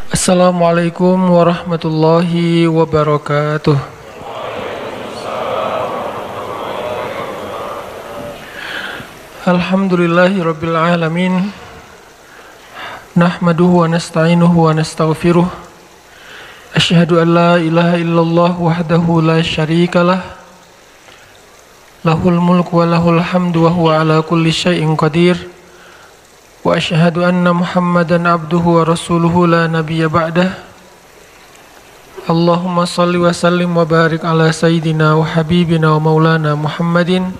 Assalamualaikum warahmatullahi wabarakatuh. Alhamdulillahi rabbil alamin. Nahmaduhu wa nasta'inuhu wa nastaghfiruh. Asyhadu an la ilaha illallah wahdahu la syarikalah. Lahul mulku wa lahul hamdu wa huwa ala kulli syai'in qadir. Wa asyhadu anna Muhammadan abduhu wa rasuluhu la nabiyya ba'dah. Allahumma salli wa sallim wa barik ala sayyidina wa habibina wa maulana Muhammadin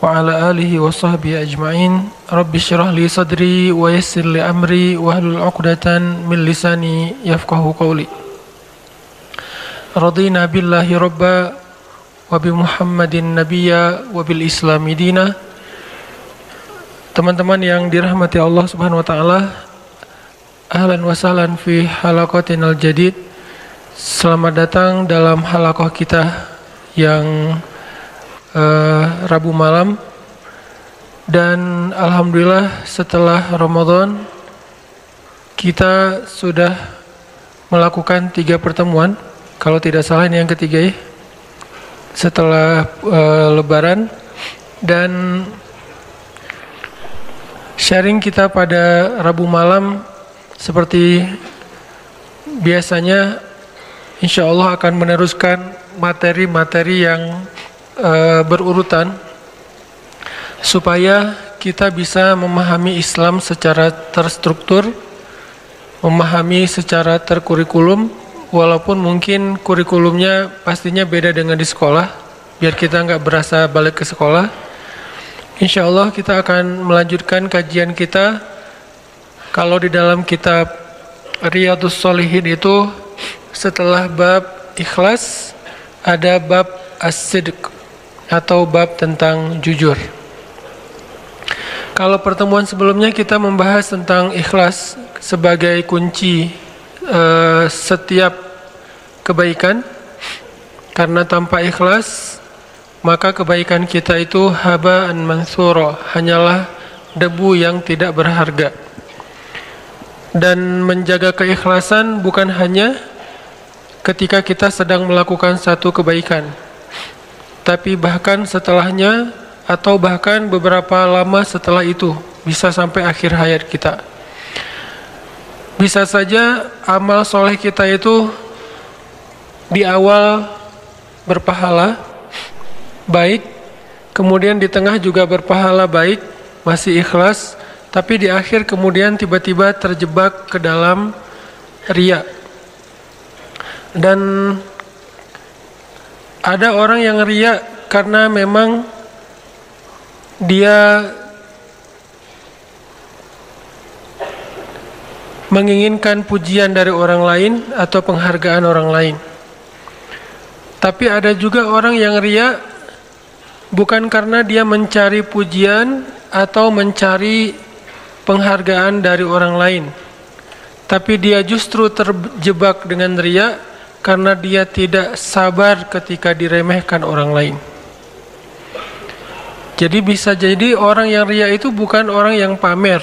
wa ala alihi wa sahbihi ajma'in. Rabbi syrah li sadri wa yassir li amri wa hlul 'uqdatan min lisani yafqahu qawli. Radina billahi rabba wa bi Muhammadin nabiyya wa bil islami dina. Teman-teman yang dirahmati Allah Subhanahu wa taala, ahlan wa sahlan fi halaqatinal jadid. Selamat datang dalam halaqah kita yang Rabu malam. Dan alhamdulillah setelah Ramadan kita sudah melakukan 3 pertemuan. Kalau tidak salah ini yang ketiga ya. Setelah Lebaran, dan sharing kita pada Rabu malam seperti biasanya insya Allah akan meneruskan materi-materi yang berurutan supaya kita bisa memahami Islam secara terstruktur, memahami secara terkurikulum, walaupun mungkin kurikulumnya pastinya beda dengan di sekolah, biar kita nggak berasa balik ke sekolah. Insya Allah kita akan melanjutkan kajian kita. Kalau di dalam kitab Riyadhus Shalihin itu setelah bab ikhlas ada bab as-sidq atau bab tentang jujur. Kalau pertemuan sebelumnya kita membahas tentang ikhlas sebagai kunci setiap kebaikan, karena tanpa ikhlas maka kebaikan kita itu haba'an mansura, hanyalah debu yang tidak berharga. Dan menjaga keikhlasan bukan hanya ketika kita sedang melakukan satu kebaikan, tapi bahkan setelahnya atau bahkan beberapa lama setelah itu, bisa sampai akhir hayat kita. Bisa saja amal soleh kita itu di awal berpahala baik, kemudian di tengah juga berpahala baik, masih ikhlas, tapi di akhir kemudian tiba-tiba terjebak ke dalam riya. Dan ada orang yang riya karena memang dia menginginkan pujian dari orang lain atau penghargaan orang lain. Tapi ada juga orang yang riya bukan karena dia mencari pujian atau mencari penghargaan dari orang lain, tapi dia justru terjebak dengan riya karena dia tidak sabar ketika diremehkan orang lain. Jadi bisa jadi orang yang riya itu bukan orang yang pamer.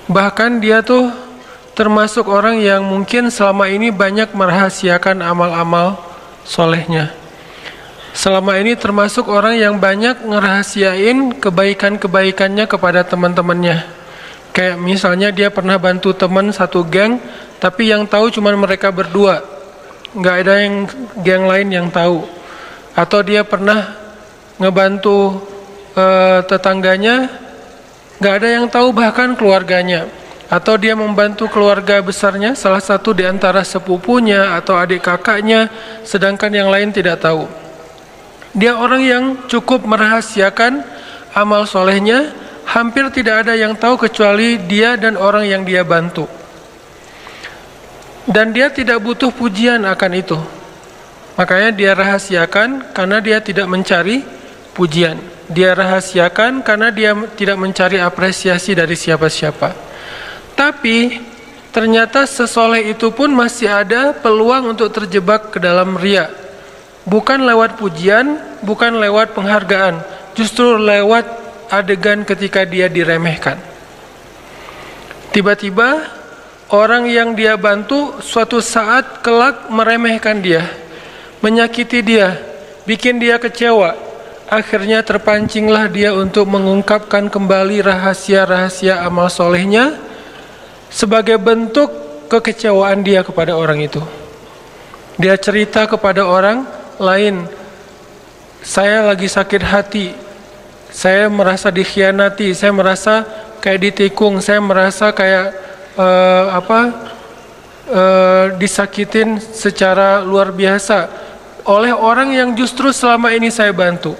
Bahkan dia tuh termasuk orang yang mungkin selama ini banyak merahasiakan amal-amal solehnya. Selama ini termasuk orang yang banyak ngerahasiain kebaikan-kebaikannya kepada teman-temannya. Kayak misalnya dia pernah bantu teman satu geng, tapi yang tahu cuma mereka berdua, nggak ada yang geng lain yang tahu. Atau dia pernah ngebantu tetangganya, nggak ada yang tahu bahkan keluarganya. Atau dia membantu keluarga besarnya, salah satu di antara sepupunya atau adik kakaknya, sedangkan yang lain tidak tahu. Dia orang yang cukup merahasiakan amal solehnya, hampir tidak ada yang tahu kecuali dia dan orang yang dia bantu. Dan dia tidak butuh pujian akan itu. Makanya dia rahasiakan karena dia tidak mencari pujian. Dia rahasiakan karena dia tidak mencari apresiasi dari siapa-siapa. Tapi ternyata sesoleh itu pun masih ada peluang untuk terjebak ke dalam riya. Bukan lewat pujian, bukan lewat penghargaan, justru lewat adegan ketika dia diremehkan. Tiba-tiba orang yang dia bantu suatu saat kelak meremehkan dia, menyakiti dia, bikin dia kecewa. Akhirnya terpancinglah dia untuk mengungkapkan kembali rahasia-rahasia amal solehnya sebagai bentuk kekecewaan dia kepada orang itu. Dia cerita kepada orang lain, saya lagi sakit hati, saya merasa dikhianati, saya merasa kayak ditikung, saya merasa kayak disakitin secara luar biasa oleh orang yang justru selama ini saya bantu.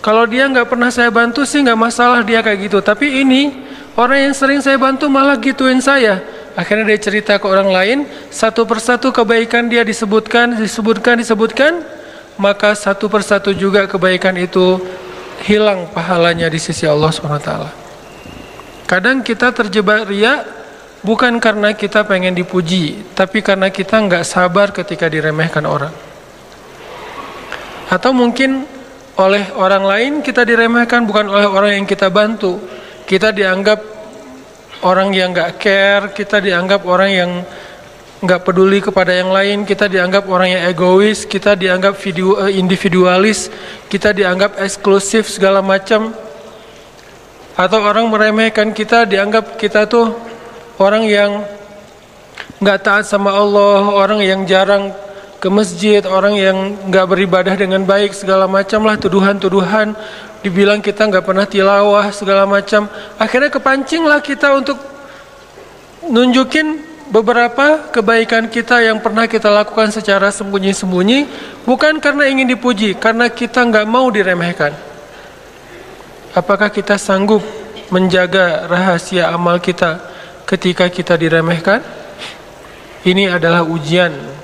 Kalau dia nggak pernah saya bantu sih nggak masalah dia kayak gitu. Tapi ini orang yang sering saya bantu malah gituin saya. Akhirnya dia cerita ke orang lain, satu persatu kebaikan dia disebutkan, maka satu persatu juga kebaikan itu hilang pahalanya di sisi Allah SWT. Kadang kita terjebak riya bukan karena kita pengen dipuji, tapi karena kita nggak sabar ketika diremehkan orang. Atau mungkin oleh orang lain kita diremehkan, bukan oleh orang yang kita bantu. Kita dianggap orang yang nggak care, kita dianggap orang yang nggak peduli kepada yang lain, kita dianggap orang yang egois, kita dianggap individualis, kita dianggap eksklusif segala macam. Atau orang meremehkan kita, dianggap kita tuh orang yang nggak taat sama Allah, orang yang jarang ke masjid, orang yang nggak beribadah dengan baik, segala macam lah tuduhan-tuduhan, dibilang kita nggak pernah tilawah segala macam. Akhirnya kepancinglah kita untuk nunjukin beberapa kebaikan kita yang pernah kita lakukan secara sembunyi-sembunyi, bukan karena ingin dipuji, karena kita nggak mau diremehkan. Apakah kita sanggup menjaga rahasia amal kita ketika kita diremehkan? Ini adalah ujian.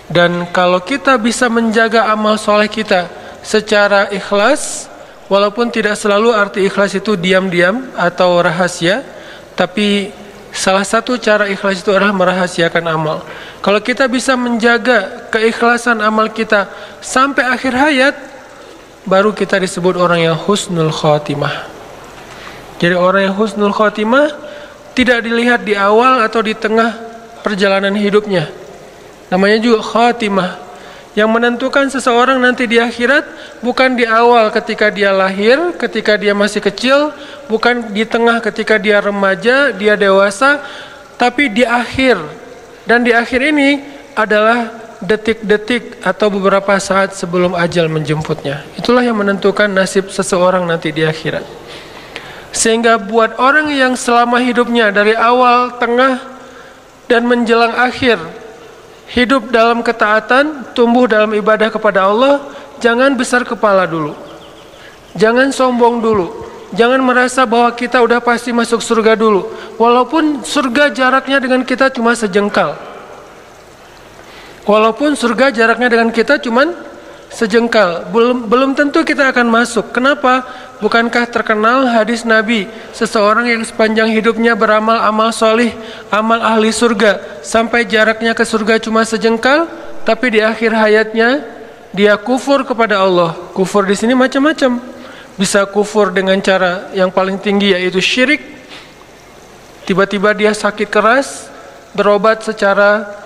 Dan kalau kita bisa menjaga amal soleh kita secara ikhlas, walaupun tidak selalu arti ikhlas itu diam-diam atau rahasia, tapi salah satu cara ikhlas itu adalah merahasiakan amal. Kalau kita bisa menjaga keikhlasan amal kita sampai akhir hayat, baru kita disebut orang yang husnul khotimah. Jadi orang yang husnul khotimah tidak dilihat di awal atau di tengah perjalanan hidupnya. Namanya juga khatimah. Yang menentukan seseorang nanti di akhirat bukan di awal ketika dia lahir, ketika dia masih kecil, bukan di tengah ketika dia remaja, dia dewasa, tapi di akhir. Dan di akhir ini adalah detik-detik atau beberapa saat sebelum ajal menjemputnya. Itulah yang menentukan nasib seseorang nanti di akhirat. Sehingga buat orang yang selama hidupnya dari awal, tengah, dan menjelang akhir hidup dalam ketaatan, tumbuh dalam ibadah kepada Allah, jangan besar kepala dulu. Jangan sombong dulu. Jangan merasa bahwa kita udah pasti masuk surga dulu. Walaupun surga jaraknya dengan kita cuma sejengkal. Walaupun surga jaraknya dengan kita cuma sejengkal, belum tentu kita akan masuk. Kenapa? Bukankah terkenal hadis Nabi, seseorang yang sepanjang hidupnya beramal amal solih, amal ahli surga, sampai jaraknya ke surga cuma sejengkal, tapi di akhir hayatnya dia kufur kepada Allah. Kufur di sini macam-macam. Bisa kufur dengan cara yang paling tinggi, yaitu syirik. Tiba-tiba dia sakit keras, berobat secara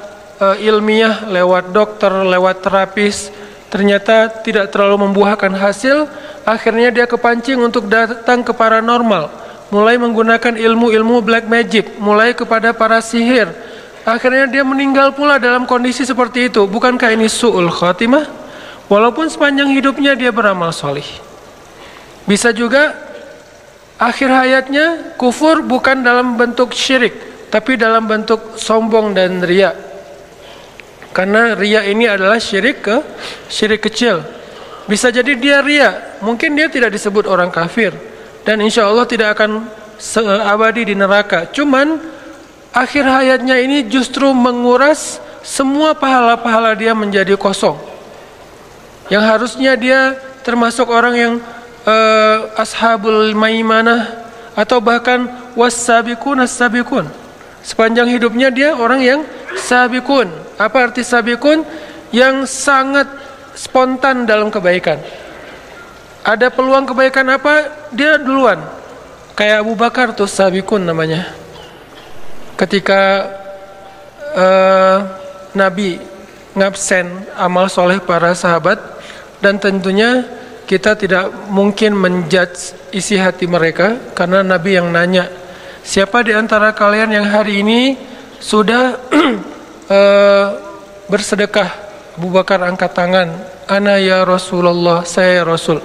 ilmiah lewat dokter, lewat terapis, ternyata tidak terlalu membuahkan hasil. Akhirnya dia kepancing untuk datang ke paranormal, mulai menggunakan ilmu-ilmu black magic, mulai kepada para sihir. Akhirnya dia meninggal pula dalam kondisi seperti itu. Bukankah ini su'ul khatimah? Walaupun sepanjang hidupnya dia beramal solih. Bisa juga akhir hayatnya kufur bukan dalam bentuk syirik, tapi dalam bentuk sombong dan riya. Karena riya ini adalah syirik kecil. Bisa jadi dia riya, mungkin dia tidak disebut orang kafir, dan insya Allah tidak akan abadi di neraka. Cuman akhir hayatnya ini justru menguras semua pahala-pahala dia menjadi kosong. Yang harusnya dia termasuk orang yang ashabul maimanah, atau bahkan was-sabiqun as-sabiqun. Sepanjang hidupnya dia orang yang sabiqun. Apa arti sabiqun? Yang sangat spontan dalam kebaikan. Ada peluang kebaikan apa, dia duluan. Kayak Abu Bakar tuh sabiqun namanya. Ketika Nabi ngabsen amal soleh para sahabat, dan tentunya kita tidak mungkin menjudge isi hati mereka karena Nabi yang nanya, siapa di antara kalian yang hari ini sudah bersedekah? Abu Bakar angkat tangan, ana ya Rasulullah, saya Rasul.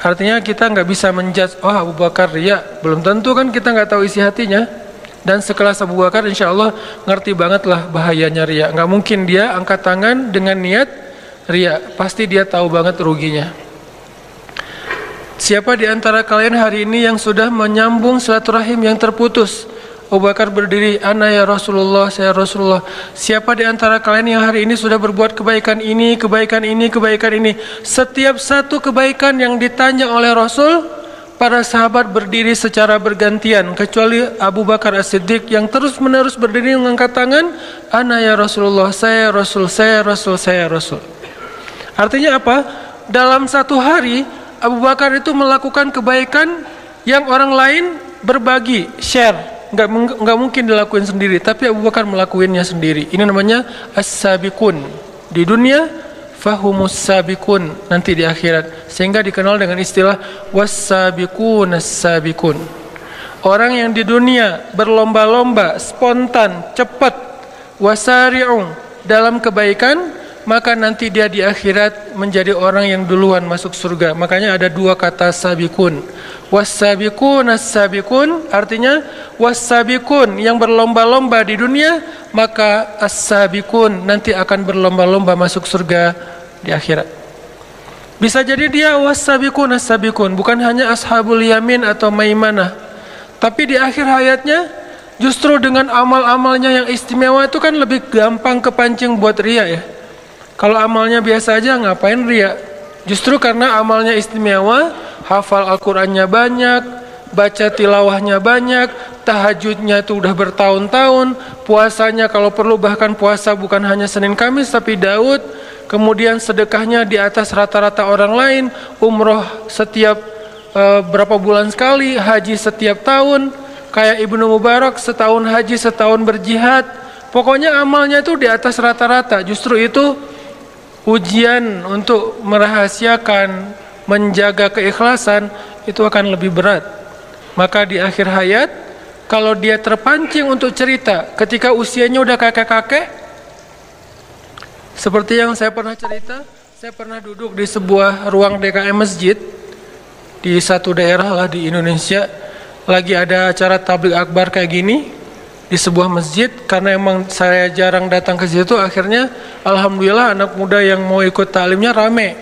Artinya kita nggak bisa menjudge, oh Abu Bakar ria, belum tentu kan, kita nggak tahu isi hatinya. Dan sekelas Abu Bakar insya Allah ngerti banget lah bahayanya ria. Nggak mungkin dia angkat tangan dengan niat ria, pasti dia tahu banget ruginya. Siapa di antara kalian hari ini yang sudah menyambung silaturahim yang terputus? Abu Bakar berdiri, ana ya Rasulullah, saya Rasulullah. Siapa di antara kalian yang hari ini sudah berbuat kebaikan ini, kebaikan ini, kebaikan ini? Setiap satu kebaikan yang ditanya oleh Rasul, para sahabat berdiri secara bergantian, kecuali Abu Bakar As-Siddiq yang terus menerus berdiri mengangkat tangan, ana ya Rasulullah, saya Rasul, saya Rasul, saya Rasul. Artinya apa? Dalam satu hari Abu Bakar itu melakukan kebaikan yang orang lain berbagi, share. Nggak mungkin dilakuin sendiri, tapi Abu Bakar melakukannya sendiri. Ini namanya as-sabiqun. Di dunia fahumus sabiqun, nanti di akhirat, sehingga dikenal dengan istilah was-sabiqun as-sabiqun. Orang yang di dunia berlomba-lomba, spontan, cepat, wasari'u dalam kebaikan, maka nanti dia di akhirat menjadi orang yang duluan masuk surga. Makanya ada dua kata sabiqun. Was-sabiqun as-sabiqun, artinya was-sabiqun yang berlomba-lomba di dunia, maka as-sabiqun nanti akan berlomba-lomba masuk surga di akhirat. Bisa jadi dia was-sabiqun as-sabiqun, bukan hanya ashabul yamin atau maimanah, tapi di akhir hayatnya justru dengan amal-amalnya yang istimewa itu kan lebih gampang kepancing buat ria ya. Kalau amalnya biasa aja ngapain ria? Justru karena amalnya istimewa, hafal Al-Qur'annya banyak, baca tilawahnya banyak, tahajudnya itu udah bertahun-tahun, puasanya kalau perlu bahkan puasa bukan hanya Senin Kamis tapi Daud, kemudian sedekahnya di atas rata-rata orang lain, umroh setiap berapa bulan sekali, haji setiap tahun, kayak Ibnu Mubarak setahun haji setahun berjihad. Pokoknya amalnya itu di atas rata-rata. Justru itu ujian untuk merahasiakan, menjaga keikhlasan itu akan lebih berat. Maka di akhir hayat, kalau dia terpancing untuk cerita ketika usianya udah kakek-kakek, seperti yang saya pernah cerita, saya pernah duduk di sebuah ruang DKM masjid di satu daerah lah di Indonesia, lagi ada acara tabligh akbar kayak gini di sebuah masjid. Karena emang saya jarang datang ke situ, akhirnya alhamdulillah anak muda yang mau ikut taklimnya rame,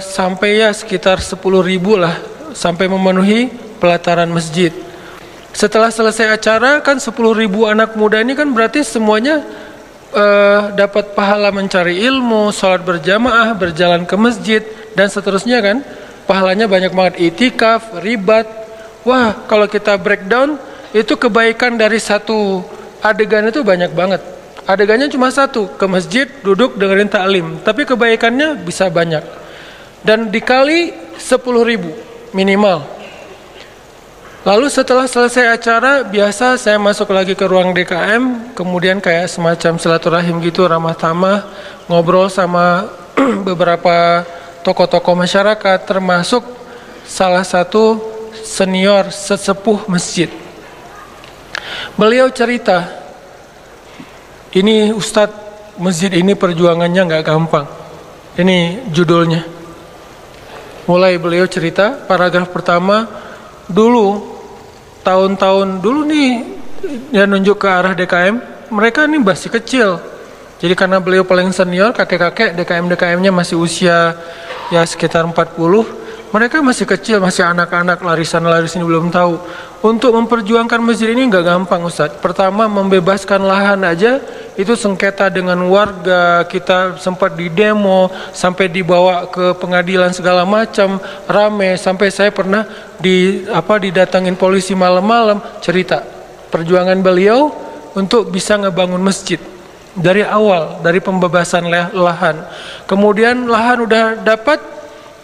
sampai ya sekitar 10.000 lah, sampai memenuhi pelataran masjid. Setelah selesai acara kan 10.000 anak muda ini kan berarti semuanya dapat pahala mencari ilmu, sholat berjamaah, berjalan ke masjid dan seterusnya kan, pahalanya banyak banget, itikaf, ribat. Wah, kalau kita breakdown, itu kebaikan dari satu adegan itu banyak banget. Adegannya cuma satu, ke masjid, duduk, dengerin taklim, tapi kebaikannya bisa banyak. Dan dikali 10.000 minimal. Lalu setelah selesai acara, biasa saya masuk lagi ke ruang DKM, kemudian kayak semacam silaturahim gitu, ramah tamah, ngobrol sama beberapa tokoh-tokoh masyarakat, termasuk salah satu senior sesepuh masjid. Beliau cerita, ini Ustadz, masjid ini perjuangannya nggak gampang. Ini judulnya. Mulai beliau cerita, paragraf pertama, dulu tahun-tahun dulu nih, dia nunjuk ke arah DKM, mereka ini masih kecil. Jadi karena beliau paling senior, kakek-kakek, DKM-DKM-nya masih usia ya sekitar 40. Mereka masih kecil, masih anak-anak, lari sana lari sini, belum tahu. Untuk memperjuangkan masjid ini nggak gampang Ustadz. Pertama, membebaskan lahan aja itu sengketa dengan warga, kita sempat didemo, sampai dibawa ke pengadilan segala macam, rame, sampai saya pernah didatangin polisi malam-malam, cerita perjuangan beliau untuk bisa ngebangun masjid dari awal, dari pembebasan lahan. Kemudian lahan udah dapat,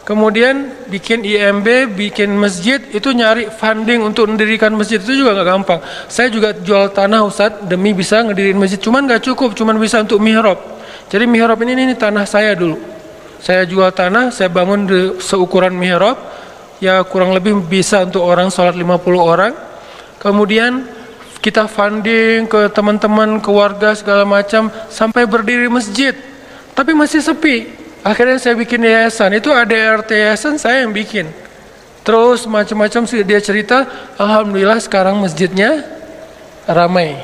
kemudian bikin IMB, bikin masjid, itu nyari funding untuk mendirikan masjid itu juga nggak gampang. Saya juga jual tanah Ustadz demi bisa ngedirin masjid, cuman nggak cukup, cuman bisa untuk mihrab. Jadi mihrab ini tanah saya dulu. Saya jual tanah, saya bangun seukuran mihrab, ya kurang lebih bisa untuk orang sholat 50 orang. Kemudian kita funding ke teman-teman, keluarga segala macam sampai berdiri masjid. Tapi masih sepi. Akhirnya saya bikin yayasan. Itu ADRT yayasan saya yang bikin. Terus macam-macam dia cerita. Alhamdulillah sekarang masjidnya ramai.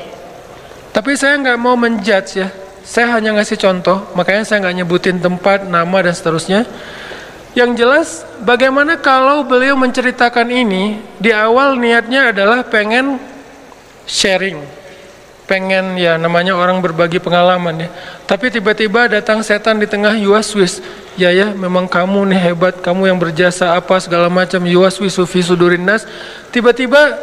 Tapi saya nggak mau menjudge ya. Saya hanya ngasih contoh. Makanya saya nggak nyebutin tempat, nama dan seterusnya. Yang jelas, bagaimana kalau beliau menceritakan ini, di awal niatnya adalah pengen sharing, pengen ya namanya orang berbagi pengalaman ya. Tapi tiba-tiba datang setan di tengah, yuwaswis. Ya memang kamu nih hebat, kamu yang berjasa apa segala macam, yuwaswisu fi sudurin nas. Tiba-tiba,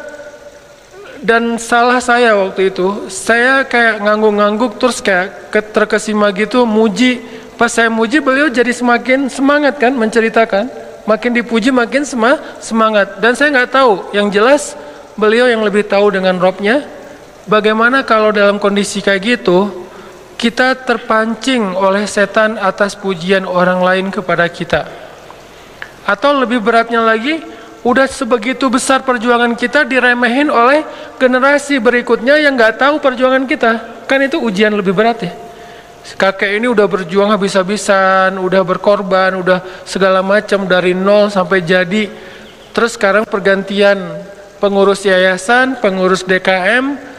dan salah saya waktu itu, saya kayak ngangguk-ngangguk terus kayak terkesima gitu, muji. Pas saya muji, beliau jadi semakin semangat kan menceritakan. Makin dipuji makin semangat. Dan saya nggak tahu, yang jelas beliau yang lebih tahu dengan Robnya. Bagaimana kalau dalam kondisi kayak gitu, kita terpancing oleh setan atas pujian orang lain kepada kita. Atau lebih beratnya lagi, udah sebegitu besar perjuangan kita diremehin oleh generasi berikutnya yang nggak tahu perjuangan kita. Kan itu ujian lebih berat ya. Kakek ini udah berjuang habis-habisan, udah berkorban, udah segala macam dari nol sampai jadi. Terus sekarang pergantian pengurus yayasan, pengurus DKM.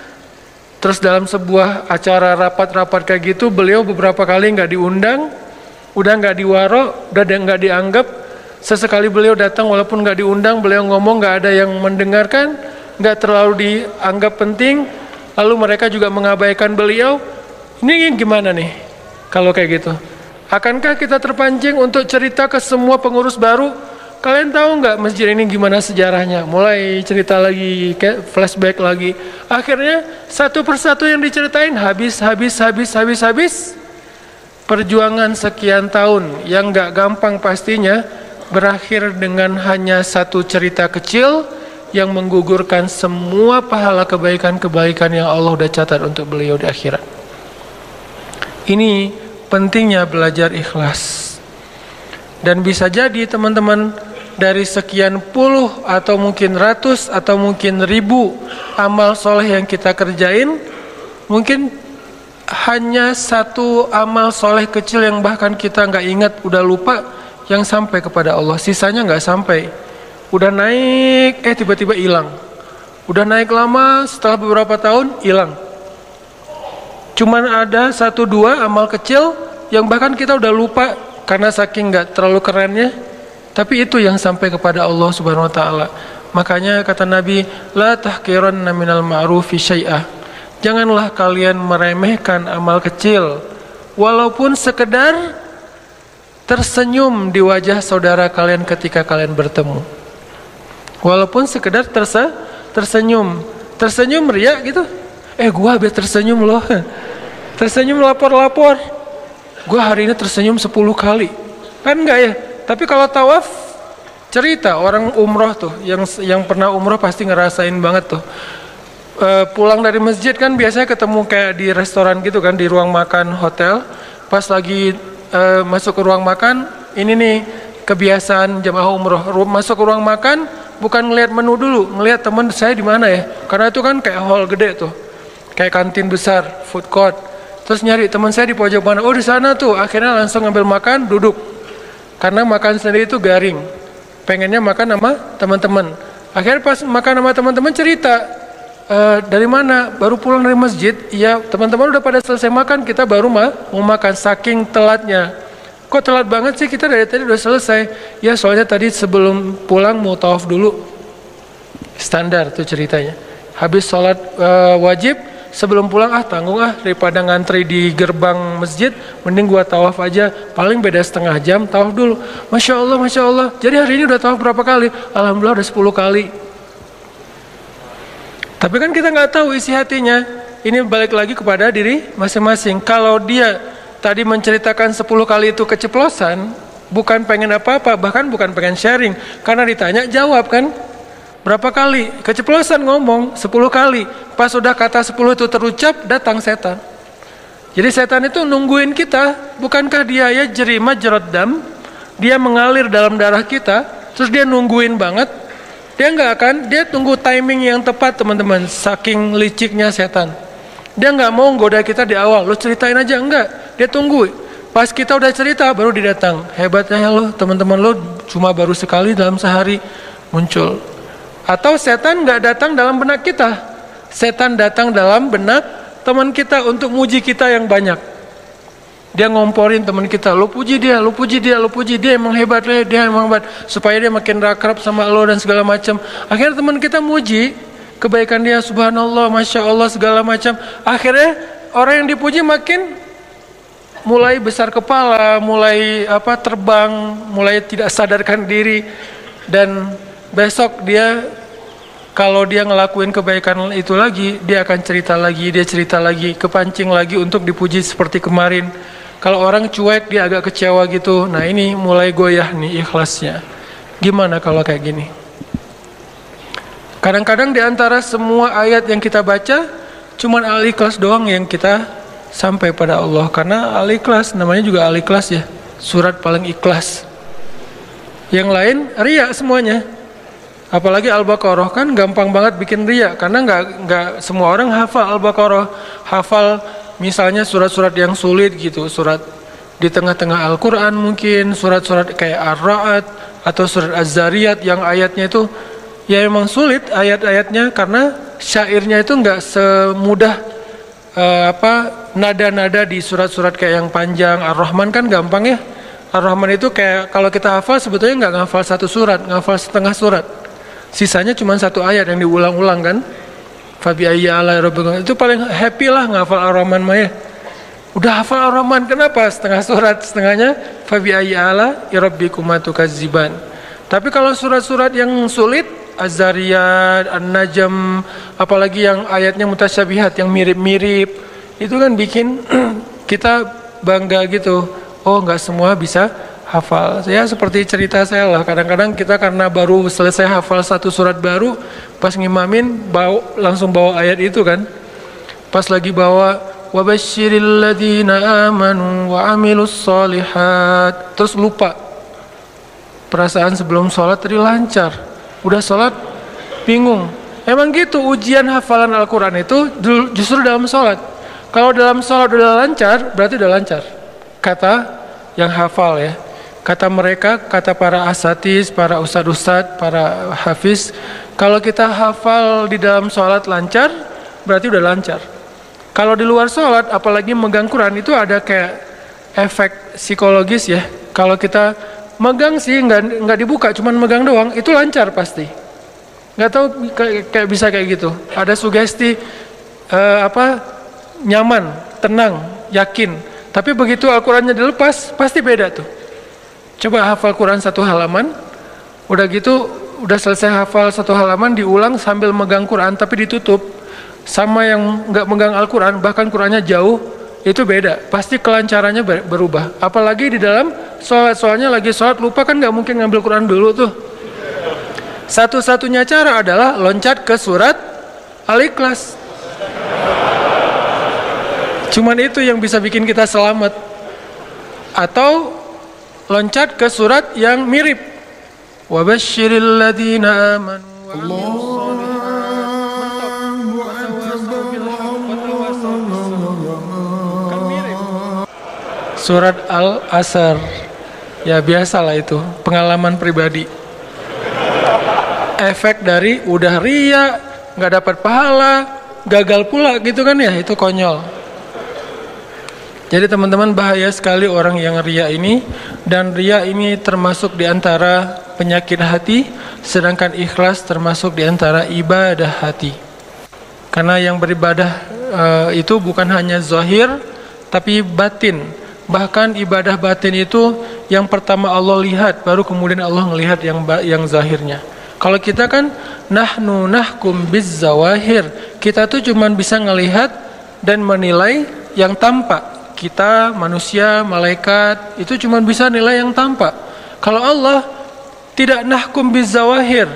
Terus dalam sebuah acara rapat-rapat kayak gitu, beliau beberapa kali nggak diundang, udah nggak diwaro, udah nggak dianggap. Sesekali beliau datang walaupun nggak diundang, beliau ngomong nggak ada yang mendengarkan, nggak terlalu dianggap penting. Lalu mereka juga mengabaikan beliau. Ini gimana nih kalau kayak gitu? Akankah kita terpancing untuk cerita ke semua pengurus baru? Kalian tahu nggak masjid ini gimana sejarahnya? Mulai cerita lagi, kayak flashback lagi. Akhirnya satu persatu yang diceritain habis. Perjuangan sekian tahun yang nggak gampang pastinya berakhir dengan hanya satu cerita kecil yang menggugurkan semua pahala kebaikan-kebaikan yang Allah udah catat untuk beliau di akhirat. Ini pentingnya belajar ikhlas. Dan bisa jadi teman-teman, dari sekian puluh atau mungkin ratus atau mungkin ribu amal soleh yang kita kerjain, mungkin hanya satu amal soleh kecil yang bahkan kita nggak ingat, udah lupa, yang sampai kepada Allah. Sisanya nggak sampai. Udah naik, tiba-tiba hilang. Udah naik lama, setelah beberapa tahun hilang. Cuman ada satu dua amal kecil yang bahkan kita udah lupa karena saking nggak terlalu kerennya. Tapi itu yang sampai kepada Allah Subhanahu Wa Taala. Makanya kata Nabi, la tahqiranna minal ma'rufi syai'ah. Janganlah kalian meremehkan amal kecil, walaupun sekedar tersenyum di wajah saudara kalian ketika kalian bertemu. Walaupun sekedar tersenyum riak gitu. Gua habis tersenyum loh. Tersenyum lapor-lapor. Gua hari ini tersenyum 10 kali. Kan enggak ya? Tapi kalau tawaf, cerita orang umroh tuh, yang pernah umroh pasti ngerasain banget tuh. Pulang dari masjid kan biasanya ketemu kayak di restoran gitu kan, di ruang makan hotel. Pas lagi masuk ke ruang makan, ini nih kebiasaan jamaah umroh. Masuk ke ruang makan, bukan ngelihat menu dulu, ngelihat teman saya di mana ya. Karena itu kan kayak hall gede tuh, kayak kantin besar, food court. Terus nyari teman saya di pojok mana, di sana tuh. Akhirnya langsung ngambil makan, duduk. Karena makan sendiri itu garing, pengennya makan sama teman-teman. Akhirnya pas makan sama teman-teman cerita, dari mana? Baru pulang dari masjid. Iya, teman-teman udah pada selesai makan, kita baru mau makan, saking telatnya. Kok telat banget sih, kita dari tadi udah selesai. Ya soalnya tadi sebelum pulang mau tawaf dulu. Standar tuh ceritanya. Habis sholat wajib, sebelum pulang tanggung daripada ngantri di gerbang masjid, mending gua tawaf aja, paling beda setengah jam, tawaf dulu. Masya Allah. Jadi hari ini udah tawaf berapa kali? Alhamdulillah udah 10 kali. Tapi kan kita nggak tahu isi hatinya. Ini balik lagi kepada diri masing-masing. Kalau dia tadi menceritakan 10 kali itu keceplosan, bukan pengen apa-apa, bahkan bukan pengen sharing, karena ditanya jawab kan. Berapa kali keceplosan ngomong 10 kali, pas udah kata 10 itu terucap, datang setan. Jadi setan itu nungguin kita. Bukankah dia ya jeri majrad dam, dia mengalir dalam darah kita, terus dia nungguin banget. Dia tunggu timing yang tepat, teman-teman. Saking liciknya setan, dia nggak mau goda kita di awal. Lo ceritain aja, enggak, dia tunggu. Pas kita udah cerita baru dia datang. Hebatnya lo, teman-teman, lo cuma baru sekali dalam sehari muncul. Atau setan nggak datang dalam benak kita, setan datang dalam benak teman kita untuk muji kita yang banyak. Dia ngomporin teman kita, lo puji dia, lo puji dia, lo puji dia, emang hebat, dia emang hebat, supaya dia makin akrab sama lo dan segala macam. Akhirnya teman kita muji kebaikan dia, subhanallah, masya Allah, segala macam. Akhirnya orang yang dipuji makin mulai besar kepala, mulai terbang, mulai tidak sadarkan diri. Dan besok dia, kalau dia ngelakuin kebaikan itu lagi, dia akan cerita lagi, kepancing lagi untuk dipuji seperti kemarin. Kalau orang cuek, dia agak kecewa gitu. Nah ini mulai goyah nih ikhlasnya. Gimana kalau kayak gini? Kadang-kadang di antara semua ayat yang kita baca, cuman Al-Ikhlas doang yang kita sampai pada Allah. Karena Al-Ikhlas, namanya juga Al-Ikhlas ya, surat paling ikhlas. Yang lain riya semuanya. Apalagi Al-Baqarah kan gampang banget bikin riya, karena nggak semua orang hafal Al-Baqarah. Hafal misalnya surat-surat yang sulit gitu, surat di tengah-tengah Al-Quran mungkin, surat-surat kayak Ar-Ra'd atau surat Az-Zariyat yang ayatnya itu ya emang sulit ayat-ayatnya, karena syairnya itu nggak semudah nada-nada di surat-surat kayak yang panjang. Ar-Rahman kan gampang ya. Ar-Rahman itu kayak kalau kita hafal sebetulnya nggak ngafal satu surat, ngafal setengah surat. Sisanya cuma satu ayat yang diulang-ulang kan. Fabi ayya ala rabbikum, itu paling happy lah ngafal Ar-Rahman mah ya. Udah hafal Ar-Rahman, kenapa setengah surat, setengahnya Fabi ayya ala rabbikum tukadziban. Tapi kalau surat-surat yang sulit, Az-Zariyat, An-Najm, apalagi yang ayatnya mutasyabihat, yang mirip-mirip, itu kan bikin kita bangga gitu. Oh, nggak semua bisa hafal. Ya seperti cerita saya lah, kadang-kadang kita karena baru selesai hafal satu surat baru, pas ngimamin langsung bawa ayat itu kan. Pas lagi bawa wabashiril ladzina amanu wa amilus solihat, terus lupa. Perasaan sebelum sholat tadi lancar, udah sholat bingung. Emang gitu ujian hafalan Al-Quran itu justru dalam sholat. Kalau dalam sholat udah lancar, berarti udah lancar. Kata yang hafal ya, kata mereka, kata para asatiz, para ustad-ustad, para hafiz, kalau kita hafal di dalam sholat lancar, berarti udah lancar. Kalau di luar sholat, apalagi megang Quran, itu ada kayak efek psikologis ya. Kalau kita megang sih nggak dibuka, cuman megang doang, itu lancar pasti. Nggak tahu kayak bisa kayak gitu. Ada sugesti nyaman, tenang, yakin. Tapi begitu Al-Qurannya dilepas, pasti beda tuh. Coba hafal Quran satu halaman, udah gitu, udah selesai hafal satu halaman, diulang sambil megang Quran tapi ditutup. Sama yang nggak megang Al-Quran, bahkan Qurannya jauh, itu beda. Pasti kelancarannya berubah. Apalagi di dalam sholat, soalnya lagi sholat lupa kan nggak mungkin ngambil Quran dulu tuh. Satu-satunya cara adalah loncat ke surat Al-Ikhlas. Cuman itu yang bisa bikin kita selamat. Atau loncat ke surat yang mirip. Wabashiril ladzina amanu wa amilus solihat. Kan mirip. Surat Al-Asr. Ya biasalah itu, pengalaman pribadi. Efek dari udah riya, nggak dapat pahala, gagal pula gitu kan ya, itu konyol. Jadi teman-teman, bahaya sekali orang yang riya ini, dan riya ini termasuk di antara penyakit hati, sedangkan ikhlas termasuk di antara ibadah hati. Karena yang beribadah itu bukan hanya zahir, tapi batin. Bahkan ibadah batin itu yang pertama Allah lihat, baru kemudian Allah melihat yang zahirnya. Kalau kita kan nahnu nahkum bizzawahir, kita tuh cuman bisa ngelihat dan menilai yang tampak. kita, manusia, malaikat, itu cuma bisa nilai yang tampak. Kalau Allah tidak nahkum bizawahir,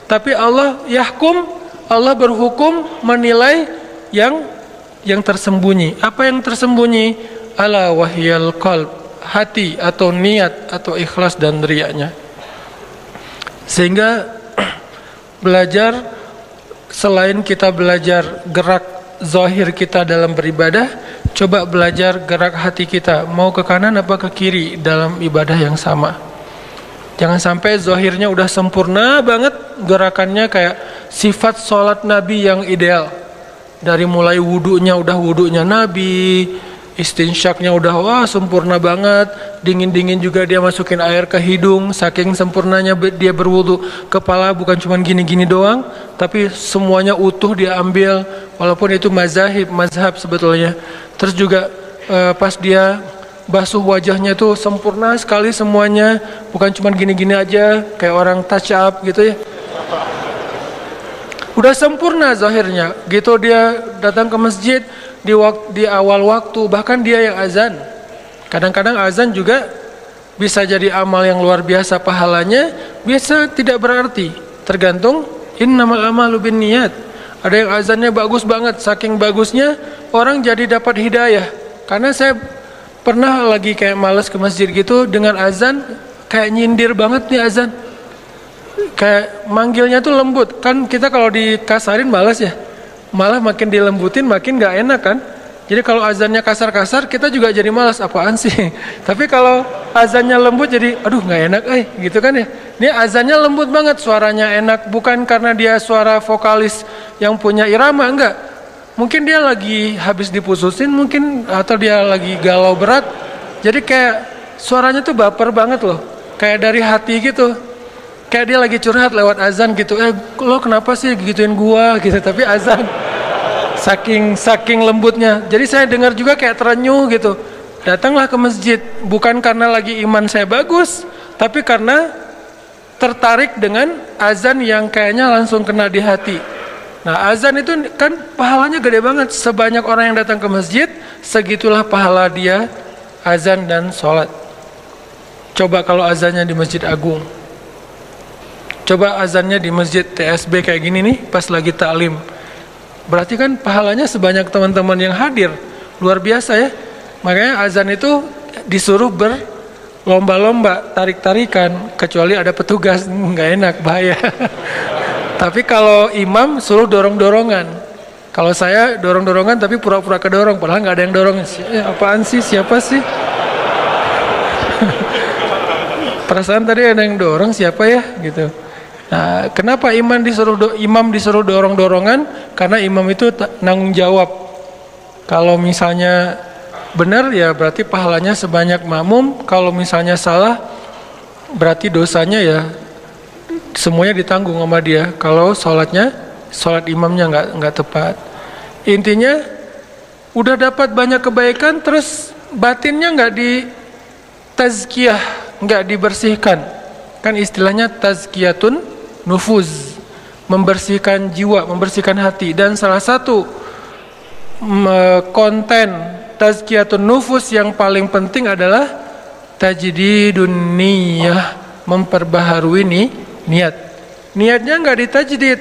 tapi Allah yahkum, Allah berhukum menilai yang tersembunyi. Apa yang tersembunyi? Ala wahyal qalb, hati atau niat atau ikhlas dan riyanya. Sehingga belajar, selain kita belajar gerak zahir kita dalam beribadah, coba belajar gerak hati kita, mau ke kanan apa ke kiri dalam ibadah yang sama. Jangan sampai zahirnya udah sempurna banget, gerakannya kayak sifat sholat Nabi yang ideal. Dari mulai wudunya udah wudunya Nabi, istinsyaknya udah wah sempurna banget, dingin-dingin juga dia masukin air ke hidung, saking sempurnanya dia berwudu. Kepala bukan cuma gini-gini doang, tapi semuanya utuh dia ambil, walaupun itu mazhab sebetulnya. Terus juga pas dia basuh wajahnya tuh sempurna sekali semuanya, bukan cuma gini-gini aja kayak orang touch up gitu ya. Udah sempurna zahirnya gitu. Dia datang ke masjid di awal waktu, bahkan dia yang azan. Kadang-kadang azan juga bisa jadi amal yang luar biasa pahalanya, bisa tidak berarti, tergantung innamal a'malu binniyat. Ada yang azannya bagus banget, saking bagusnya orang jadi dapat hidayah. Karena saya pernah lagi kayak malas ke masjid gitu, dengan azan kayak nyindir banget nih azan, kayak manggilnya tuh lembut. Kan kita kalau dikasarin malas ya, malah makin dilembutin makin gak enak kan. Jadi kalau azannya kasar-kasar kita juga jadi malas, apaan sih. Tapi kalau azannya lembut jadi aduh gak enak gitu kan ya. Ini azannya lembut banget, suaranya enak, bukan karena dia suara vokalis yang punya irama, enggak. Mungkin dia lagi habis diputusin mungkin, atau dia lagi galau berat. Jadi kayak suaranya tuh baper banget loh, kayak dari hati gitu. Kayak dia lagi curhat lewat azan gitu. Lo kenapa sih gituin gua gitu, tapi azan. Saking lembutnya. Jadi saya dengar juga kayak terenyuh gitu. Datanglah ke masjid bukan karena lagi iman saya bagus, tapi karena tertarik dengan azan yang kayaknya langsung kena di hati. Nah, azan itu kan pahalanya gede banget. Sebanyak orang yang datang ke masjid, segitulah pahala dia azan dan sholat. Coba kalau azannya di Masjid Agung, coba azannya di masjid TSB kayak gini nih, pas lagi taklim. Berarti kan pahalanya sebanyak teman-teman yang hadir. Luar biasa ya. Makanya azan itu disuruh berlomba-lomba, tarik-tarikan. Kecuali ada petugas, nggak enak, bahaya. Tapi kalau imam suruh dorong-dorongan. Kalau saya dorong-dorongan tapi pura-pura kedorong, padahal nggak ada yang dorong. Apaan sih? Siapa sih? Perasaan tadi ada yang dorong, siapa ya? Gitu. Nah, kenapa imam disuruh dorong-dorongan? Karena imam itu nanggung jawab. Kalau misalnya benar ya berarti pahalanya sebanyak makmum. Kalau misalnya salah berarti dosanya ya semuanya ditanggung sama dia. Kalau sholat imamnya nggak tepat. Intinya udah dapat banyak kebaikan, terus batinnya nggak ditazkiyah, nggak dibersihkan. Kan istilahnya tazkiyatun nufuz, membersihkan jiwa, membersihkan hati. Dan salah satu konten tazkiyatun nufuz yang paling penting adalah tajdidun niyah, memperbaharui niat. Niatnya nggak ditajdid,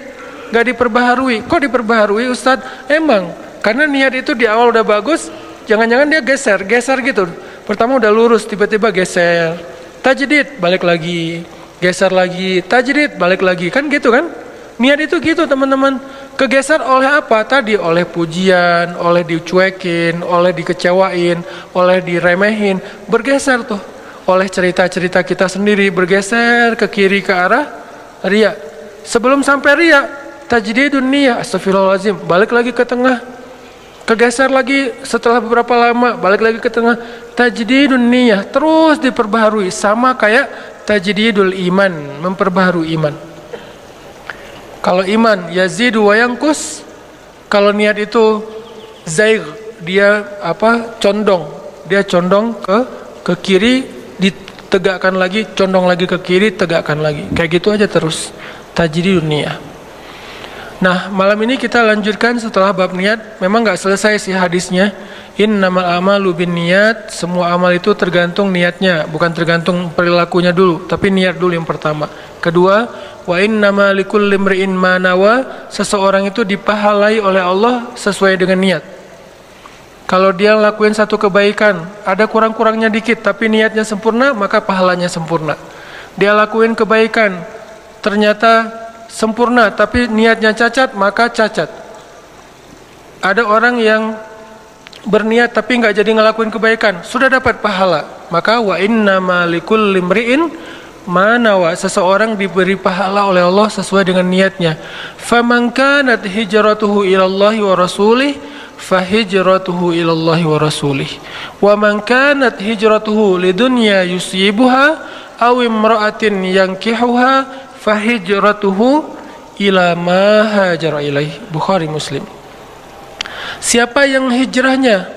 nggak diperbaharui. Kok diperbaharui Ustadz? Emang karena niat itu di awal udah bagus, jangan-jangan dia geser gitu. Pertama udah lurus, tiba-tiba geser, tajdid, balik lagi, geser lagi, tajdid, balik lagi, kan gitu kan? Niat itu gitu teman-teman. Kegeser oleh apa? Tadi oleh pujian, oleh dicuekin, oleh dikecewain, oleh diremehin, bergeser tuh. Oleh cerita-cerita kita sendiri, bergeser ke kiri ke arah riya. Sebelum sampai riya, tajdidun niyah, astagfirullahaladzim, balik lagi ke tengah. Kegeser lagi setelah beberapa lama, balik lagi ke tengah. Tajdidun niyah, terus diperbaharui. Sama kayak tajdidul iman, memperbaharui iman. Kalau iman yazidu wa yanqus, kalau niat itu zaigh, dia condong, dia condong ke kiri, ditegakkan lagi, condong lagi ke kiri, tegakkan lagi. Kayak gitu aja terus. Tajdidun niyah. Nah, malam ini kita lanjutkan setelah bab niat. Memang nggak selesai sih hadisnya. Innamal a'malu binniyat, semua amal itu tergantung niatnya, bukan tergantung perilakunya dulu, tapi niat dulu yang pertama. Kedua, wa innama likulli imri'in ma nawa, seseorang itu dipahalai oleh Allah sesuai dengan niat. Kalau dia lakuin satu kebaikan, ada kurang-kurangnya dikit, tapi niatnya sempurna, maka pahalanya sempurna. Dia lakuin kebaikan, ternyata sempurna, tapi niatnya cacat, maka cacat. Ada orang yang berniat tapi nggak jadi ngelakuin kebaikan, sudah dapat pahala. Maka wa innama likulli imri'in ma nawa, seseorang diberi pahala oleh Allah sesuai dengan niatnya. Faman kanat hijratuhu ilallahi wa rasulih fahijratuhu ilallahi wa rasulih. Wa man kanat hijratuhu lidunya yusibuha aw imra'atin yankihuha fahijratuhu ila ma hajara ilaih. Bukhari Muslim. Siapa yang hijrahnya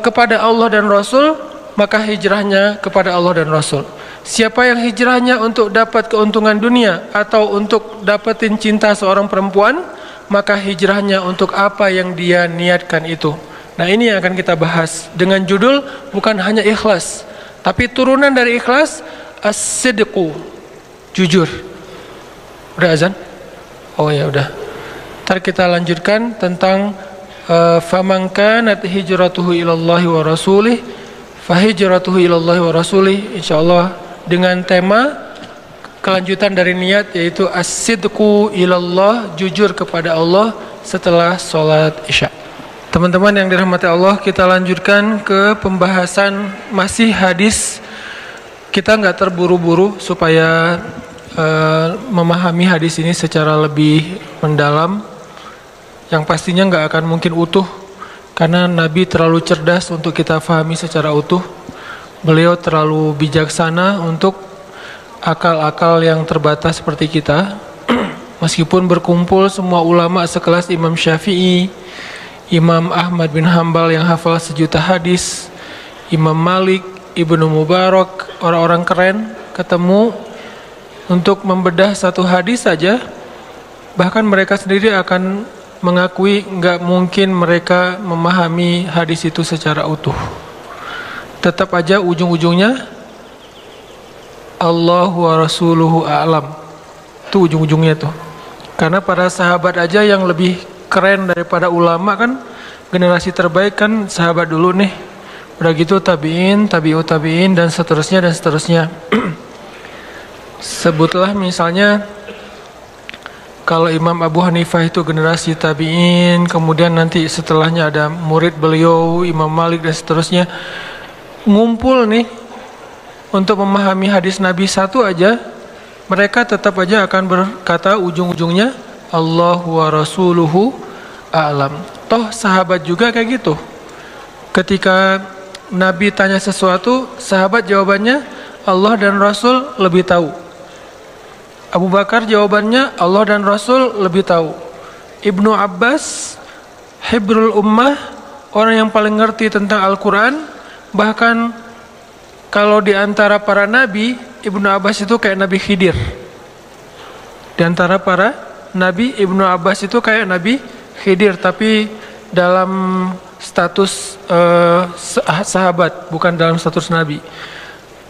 kepada Allah dan Rasul, maka hijrahnya kepada Allah dan Rasul. Siapa yang hijrahnya untuk dapat keuntungan dunia atau untuk dapetin cinta seorang perempuan, maka hijrahnya untuk apa yang dia niatkan itu. Nah, ini yang akan kita bahas dengan judul bukan hanya ikhlas, tapi turunan dari ikhlas, as-sidqu, jujur. Udah azan? Oh ya udah. Ntar kita lanjutkan tentang faman kanat hijratuhu ilallahi wa rasulih fahijratuhu ilallahi wa rasulih, insyaallah dengan tema kelanjutan dari niat, yaitu as-sidqu ilallah, jujur kepada Allah setelah sholat isya. Teman-teman yang dirahmati Allah, kita lanjutkan ke pembahasan masih hadis. Kita nggak terburu-buru supaya memahami hadis ini secara lebih mendalam. Yang pastinya nggak akan mungkin utuh, karena Nabi terlalu cerdas untuk kita fahami secara utuh. Beliau terlalu bijaksana untuk akal-akal yang terbatas seperti kita. Meskipun berkumpul semua ulama sekelas Imam Syafi'i, Imam Ahmad bin Hambal yang hafal sejuta hadis, Imam Malik, Ibnu Mubarak, orang-orang keren ketemu untuk membedah satu hadis saja, bahkan mereka sendiri akan mengakui nggak mungkin mereka memahami hadis itu secara utuh. Tetap aja ujung-ujungnya Allah wa rasuluhu a'lam. Itu ujung-ujungnya tuh. Karena para sahabat aja yang lebih keren daripada ulama kan, generasi terbaik kan sahabat dulu nih. Udah gitu tabi'in, tabi'ut tabi'in, dan seterusnya dan seterusnya. Sebutlah misalnya kalau Imam Abu Hanifah itu generasi tabi'in, kemudian nanti setelahnya ada murid beliau, Imam Malik dan seterusnya. Ngumpul nih untuk memahami hadis Nabi satu aja, mereka tetap aja akan berkata ujung-ujungnya Allah wa rasuluhu a'lam. Toh sahabat juga kayak gitu. Ketika Nabi tanya sesuatu, sahabat jawabannya Allah dan Rasul lebih tahu. Abu Bakar jawabannya Allah dan Rasul lebih tahu. Ibnu Abbas, hibrul ummah, orang yang paling ngerti tentang Al-Quran. Bahkan kalau di antara para nabi, Ibnu Abbas itu kayak Nabi Khidir. Di antara para nabi, Ibnu Abbas itu kayak Nabi Khidir, tapi dalam status sahabat, bukan dalam status nabi.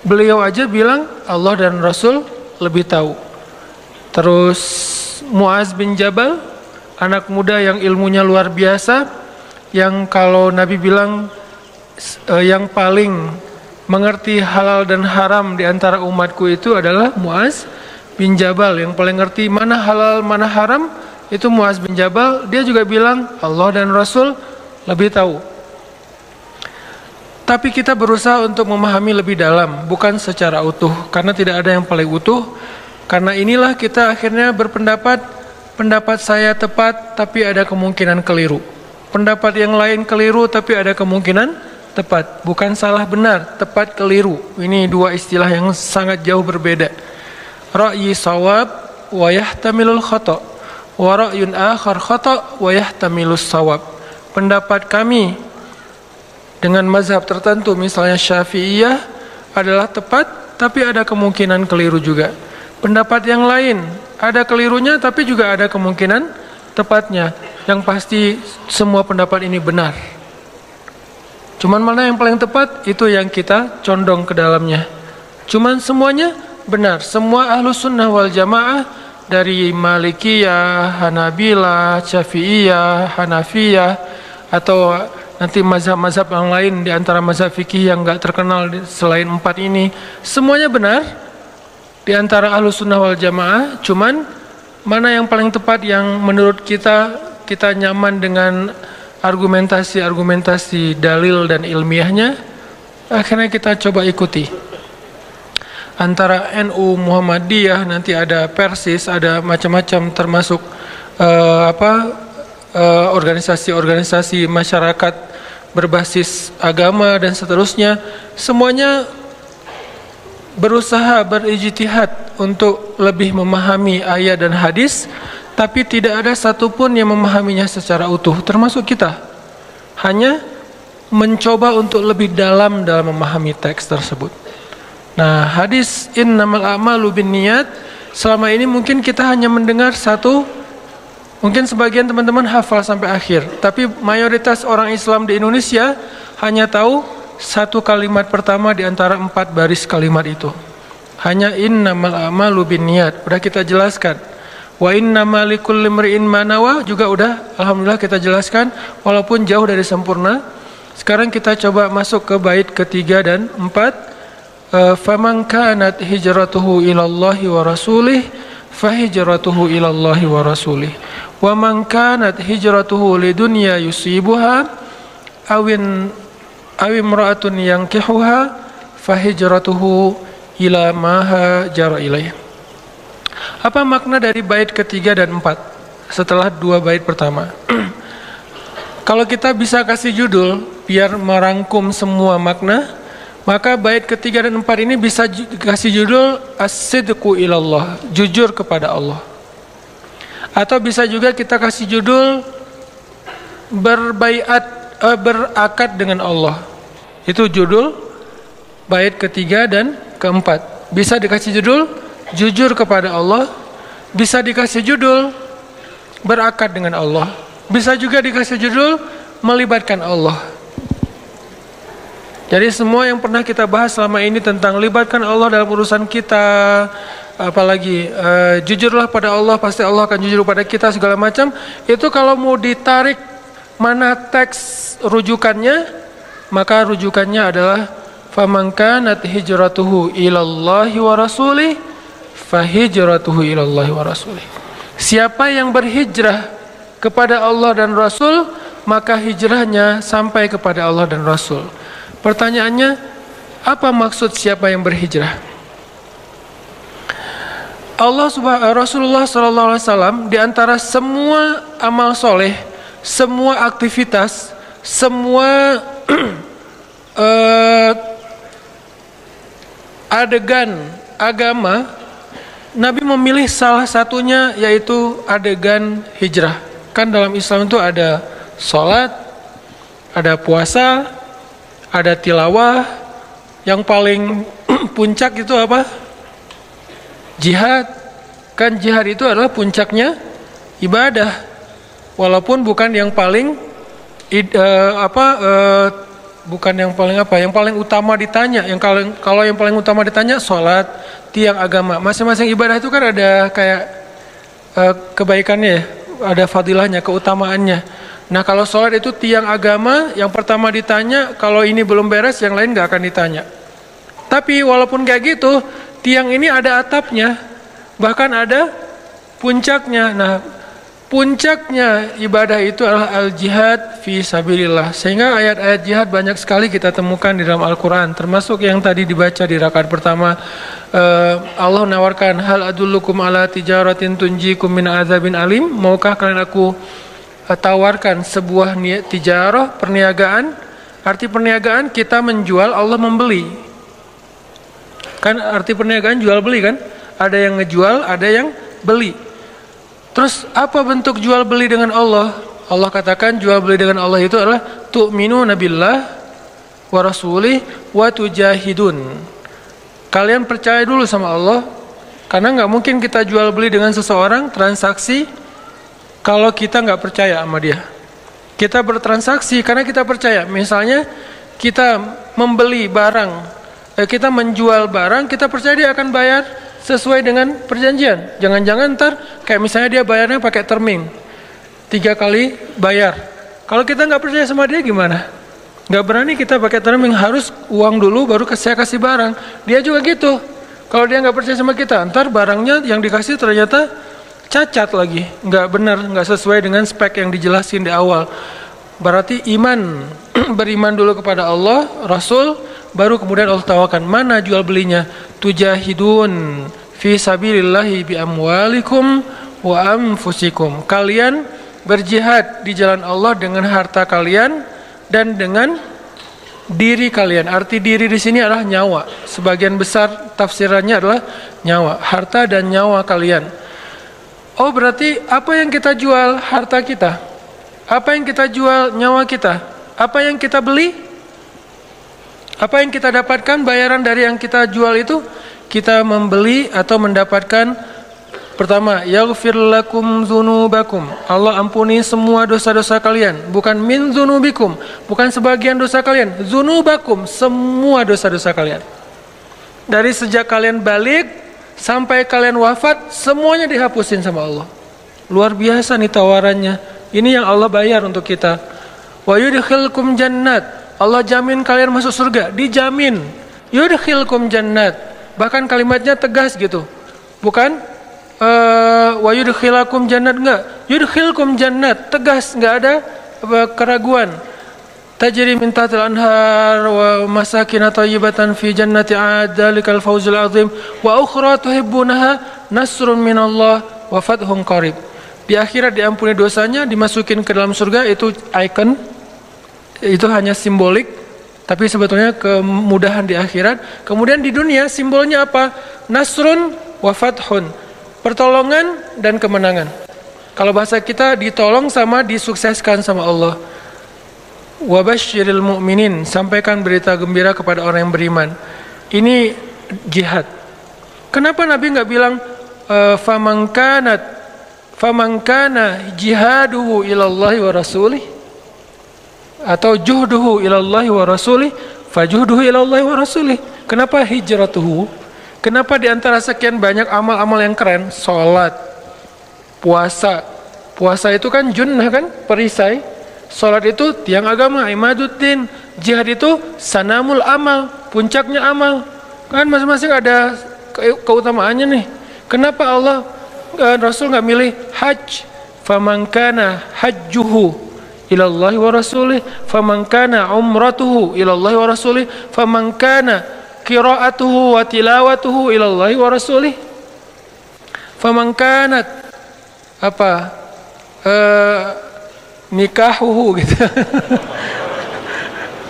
Beliau aja bilang Allah dan Rasul lebih tahu. Terus Muaz bin Jabal, anak muda yang ilmunya luar biasa, yang kalau Nabi bilang yang paling mengerti halal dan haram di antara umatku itu adalah Muaz bin Jabal. Yang paling ngerti mana halal mana haram itu Muaz bin Jabal. Dia juga bilang Allah dan Rasul lebih tahu. Tapi kita berusaha untuk memahami lebih dalam, bukan secara utuh, karena tidak ada yang paling utuh. Karena inilah kita akhirnya berpendapat, pendapat saya tepat tapi ada kemungkinan keliru. Pendapat yang lain keliru tapi ada kemungkinan tepat. Bukan salah benar, tepat keliru. Ini dua istilah yang sangat jauh berbeda. Ra'yi sawab wa yahtamilul khata', wa ra'yun akhar khata' wa yahtamilus sawab. Pendapat kami dengan mazhab tertentu, misalnya Syafi'iyah, adalah tepat tapi ada kemungkinan keliru juga. Pendapat yang lain ada kelirunya, tapi juga ada kemungkinan tepatnya. Yang pasti semua pendapat ini benar. Cuman mana yang paling tepat, itu yang kita condong ke dalamnya. Cuman semuanya benar. Semua Ahlus Sunnah wal Jamaah, dari Malikiyah, Hanabilah, Syafi'iyah, Hanafiyah, atau nanti mazhab-mazhab yang lain di antara mazhab fikih yang enggak terkenal selain 4 ini, semuanya benar di antara Ahlus Sunnah wal Jamaah. Cuman mana yang paling tepat, yang menurut kita nyaman dengan argumentasi dalil dan ilmiahnya, akhirnya kita coba ikuti. Antara NU, Muhammadiyah, nanti ada Persis, ada macam-macam, termasuk organisasi-organisasi masyarakat berbasis agama dan seterusnya. Semuanya berusaha berijtihad untuk lebih memahami ayat dan hadis, tapi tidak ada satupun yang memahaminya secara utuh, termasuk kita. Hanya mencoba untuk lebih dalam memahami teks tersebut. Nah, hadis innamal a'malu binniyat, selama ini mungkin kita hanya mendengar satu, mungkin sebagian teman-teman hafal sampai akhir, tapi mayoritas orang Islam di Indonesia hanya tahu satu kalimat pertama di antara 4 baris kalimat itu. Hanya innamal a'malu binniyat, udah kita jelaskan. Wa innamal likulli imri'in ma nawa juga udah alhamdulillah kita jelaskan, walaupun jauh dari sempurna. Sekarang kita coba masuk ke bait ketiga dan 4. Faman kanat hijratuhu ilallahi wa rasulih fahijratuhu ilallahi wa rasulih. Wa man kanat hijratuhu lidunya yusibuha awimra'atun yankihuha fahijratuhu ila ma hajara ilaih. Apa makna dari bait ketiga dan 4 setelah 2 bait pertama? Kalau kita bisa kasih judul biar merangkum semua makna, maka bait ketiga dan 4 ini bisa kasih judul as-sidqu ilallah, jujur kepada Allah. Atau bisa juga kita kasih judul berakad dengan Allah. Itu judul bait ketiga dan keempat. Bisa dikasih judul jujur kepada Allah, bisa dikasih judul berakad dengan Allah, bisa juga dikasih judul melibatkan Allah. Jadi semua yang pernah kita bahas selama ini tentang libatkan Allah dalam urusan kita, apalagi jujurlah pada Allah, pasti Allah akan jujur pada kita, segala macam, itu kalau mau ditarik mana teks rujukannya, maka rujukannya adalah faman kanat hijratuhu ilallahi wa rasulih fahijratuhu ilallahi wa rasulih. Siapa yang berhijrah kepada Allah dan Rasul, maka hijrahnya sampai kepada Allah dan Rasul. Pertanyaannya, apa maksud siapa yang berhijrah? Rasulullah SAW di antara semua amal soleh, semua aktivitas, semua adegan agama, Nabi memilih salah satunya, yaitu adegan hijrah. Kan dalam Islam itu ada sholat, ada puasa, ada tilawah, yang paling puncak itu apa? Jihad. Kan jihad itu adalah puncaknya ibadah, walaupun bukan yang paling bukan yang paling yang paling utama ditanya. Yang kalau yang paling utama ditanya sholat, tiang agama. Masing-masing ibadah itu kan ada kayak kebaikannya, ada fadilahnya, keutamaannya. Nah, kalau sholat itu tiang agama, yang pertama ditanya, kalau ini belum beres, yang lain gak akan ditanya. Tapi walaupun kayak gitu, tiang ini ada atapnya, bahkan ada puncaknya. Nah, puncaknya ibadah itu adalah al-jihad fi sabilillah. Sehingga ayat-ayat jihad banyak sekali kita temukan di dalam Al-Quran, termasuk yang tadi dibaca di rakaat pertama. Allah menawarkan, hal adullukum ala tijaratin tunjikum min azabin alim. Maukah kalian aku tawarkan sebuah tijarah, perniagaan. Arti perniagaan kita menjual, Allah membeli. Kan arti perniagaan jual beli kan? Ada yang ngejual, ada yang beli. Terus apa bentuk jual beli dengan Allah? Allah katakan jual beli dengan Allah itu adalah tu'minuna billah wa rasulih wa tujahidun. Kalian percaya dulu sama Allah, Karena nggak mungkin kita jual beli dengan seseorang transaksi kalau kita nggak percaya sama dia. Kita bertransaksi karena kita percaya. Misalnya kita membeli barang, kita menjual barang, kita percaya dia akan bayar sesuai dengan perjanjian. Jangan-jangan ntar kayak misalnya dia bayarnya pakai terming, 3 kali bayar. Kalau kita nggak percaya sama dia gimana? Nggak berani kita pakai terming, harus uang dulu baru saya kasih barang. Dia juga gitu. Kalau dia nggak percaya sama kita, ntar barangnya yang dikasih ternyata cacat lagi, nggak benar, nggak sesuai dengan spek yang dijelasin di awal. Berarti iman, beriman dulu kepada Allah, Rasul, baru kemudian Allah tawarkan. Mana jual belinya? Tujahidun fi sabilillahi bi amwalikum wa anfusikum. Kalian berjihad di jalan Allah dengan harta kalian dan dengan diri kalian. Arti diri di sini adalah nyawa. Sebagian besar tafsirannya adalah nyawa, harta dan nyawa kalian. Oh, berarti apa yang kita jual? Harta kita. Apa yang kita jual? Nyawa kita. Apa yang kita beli? Apa yang kita dapatkan bayaran dari yang kita jual itu? Kita membeli atau mendapatkan, pertama, yaghfir lakum dzunubakum. Allah ampuni semua dosa-dosa kalian. Bukan min dzunubikum, bukan sebagian dosa kalian. Dzunubakum, semua dosa-dosa kalian. Dari sejak kalian balik sampai kalian wafat, semuanya dihapusin sama Allah. Luar biasa nih tawarannya. Ini yang Allah bayar untuk kita. Wa yudkhilkum jannat. Allah jamin kalian masuk surga, dijamin. Yudkhilkum jannat. Bahkan kalimatnya tegas gitu. Bukan wa yudkhilakum jannat, enggak. Yudkhilkum jannat, tegas, enggak ada keraguan. Tajri min tahtil anhar wa masakin thayyibatan fi jannati 'ad dzalikal fawzul 'azim wa ukhra tuhibbunaha nasrun minallah wa fathun qarib. Di akhirat diampuni dosanya, dimasukin ke dalam surga. Itu icon, itu hanya simbolik, tapi sebetulnya kemudahan di akhirat. Kemudian di dunia simbolnya apa? Nasrun wa fathun, pertolongan dan kemenangan. Kalau bahasa kita, ditolong sama disukseskan sama Allah. Wabasyiril mu'minin, sampaikan berita gembira kepada orang yang beriman. Ini jihad. Kenapa Nabi nggak bilang famankana jihaduhu ilallahi wa rasulih, atau juhduhu ilallahi wa rasulih fajuhduhu ilallahi wa rasulih? Kenapa hijratuhu? Kenapa di antara sekian banyak amal-amal yang keren, sholat, puasa? Puasa itu kan junnah kan, perisai. Salat itu tiang agama, imaduddin. Jihad itu sanamul amal, puncaknya amal. Kan masing-masing ada keutamaannya nih. Kenapa Allah Rasul nggak milih hajj? Faman kana hajjuhu ilallahi wa rasulih, faman kana umratuhu ilallahi wa rasulih, faman kana qiraatuhu wa tilawatuhu ilallahi wa rasulih, faman kanat nikahuhu gitu.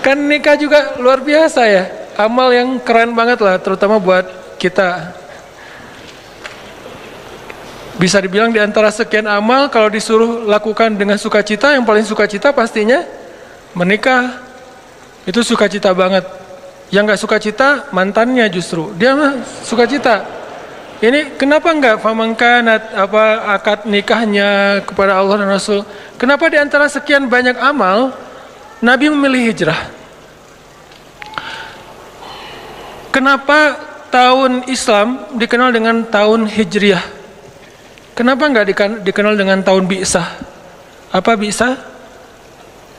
Kan nikah juga luar biasa ya, amal yang keren banget lah, terutama buat kita. Bisa dibilang di antara sekian amal, kalau disuruh lakukan dengan sukacita, yang paling sukacita pastinya menikah. Itu sukacita banget. Yang gak sukacita mantannya, justru dia mah sukacita. Ini kenapa enggak famangkanat akad nikahnya kepada Allah dan Rasul? Kenapa di antara sekian banyak amal Nabi memilih hijrah? Kenapa tahun Islam dikenal dengan tahun Hijriah? Kenapa enggak dikenal dengan tahun Bi'sah? Apa Bi'sah?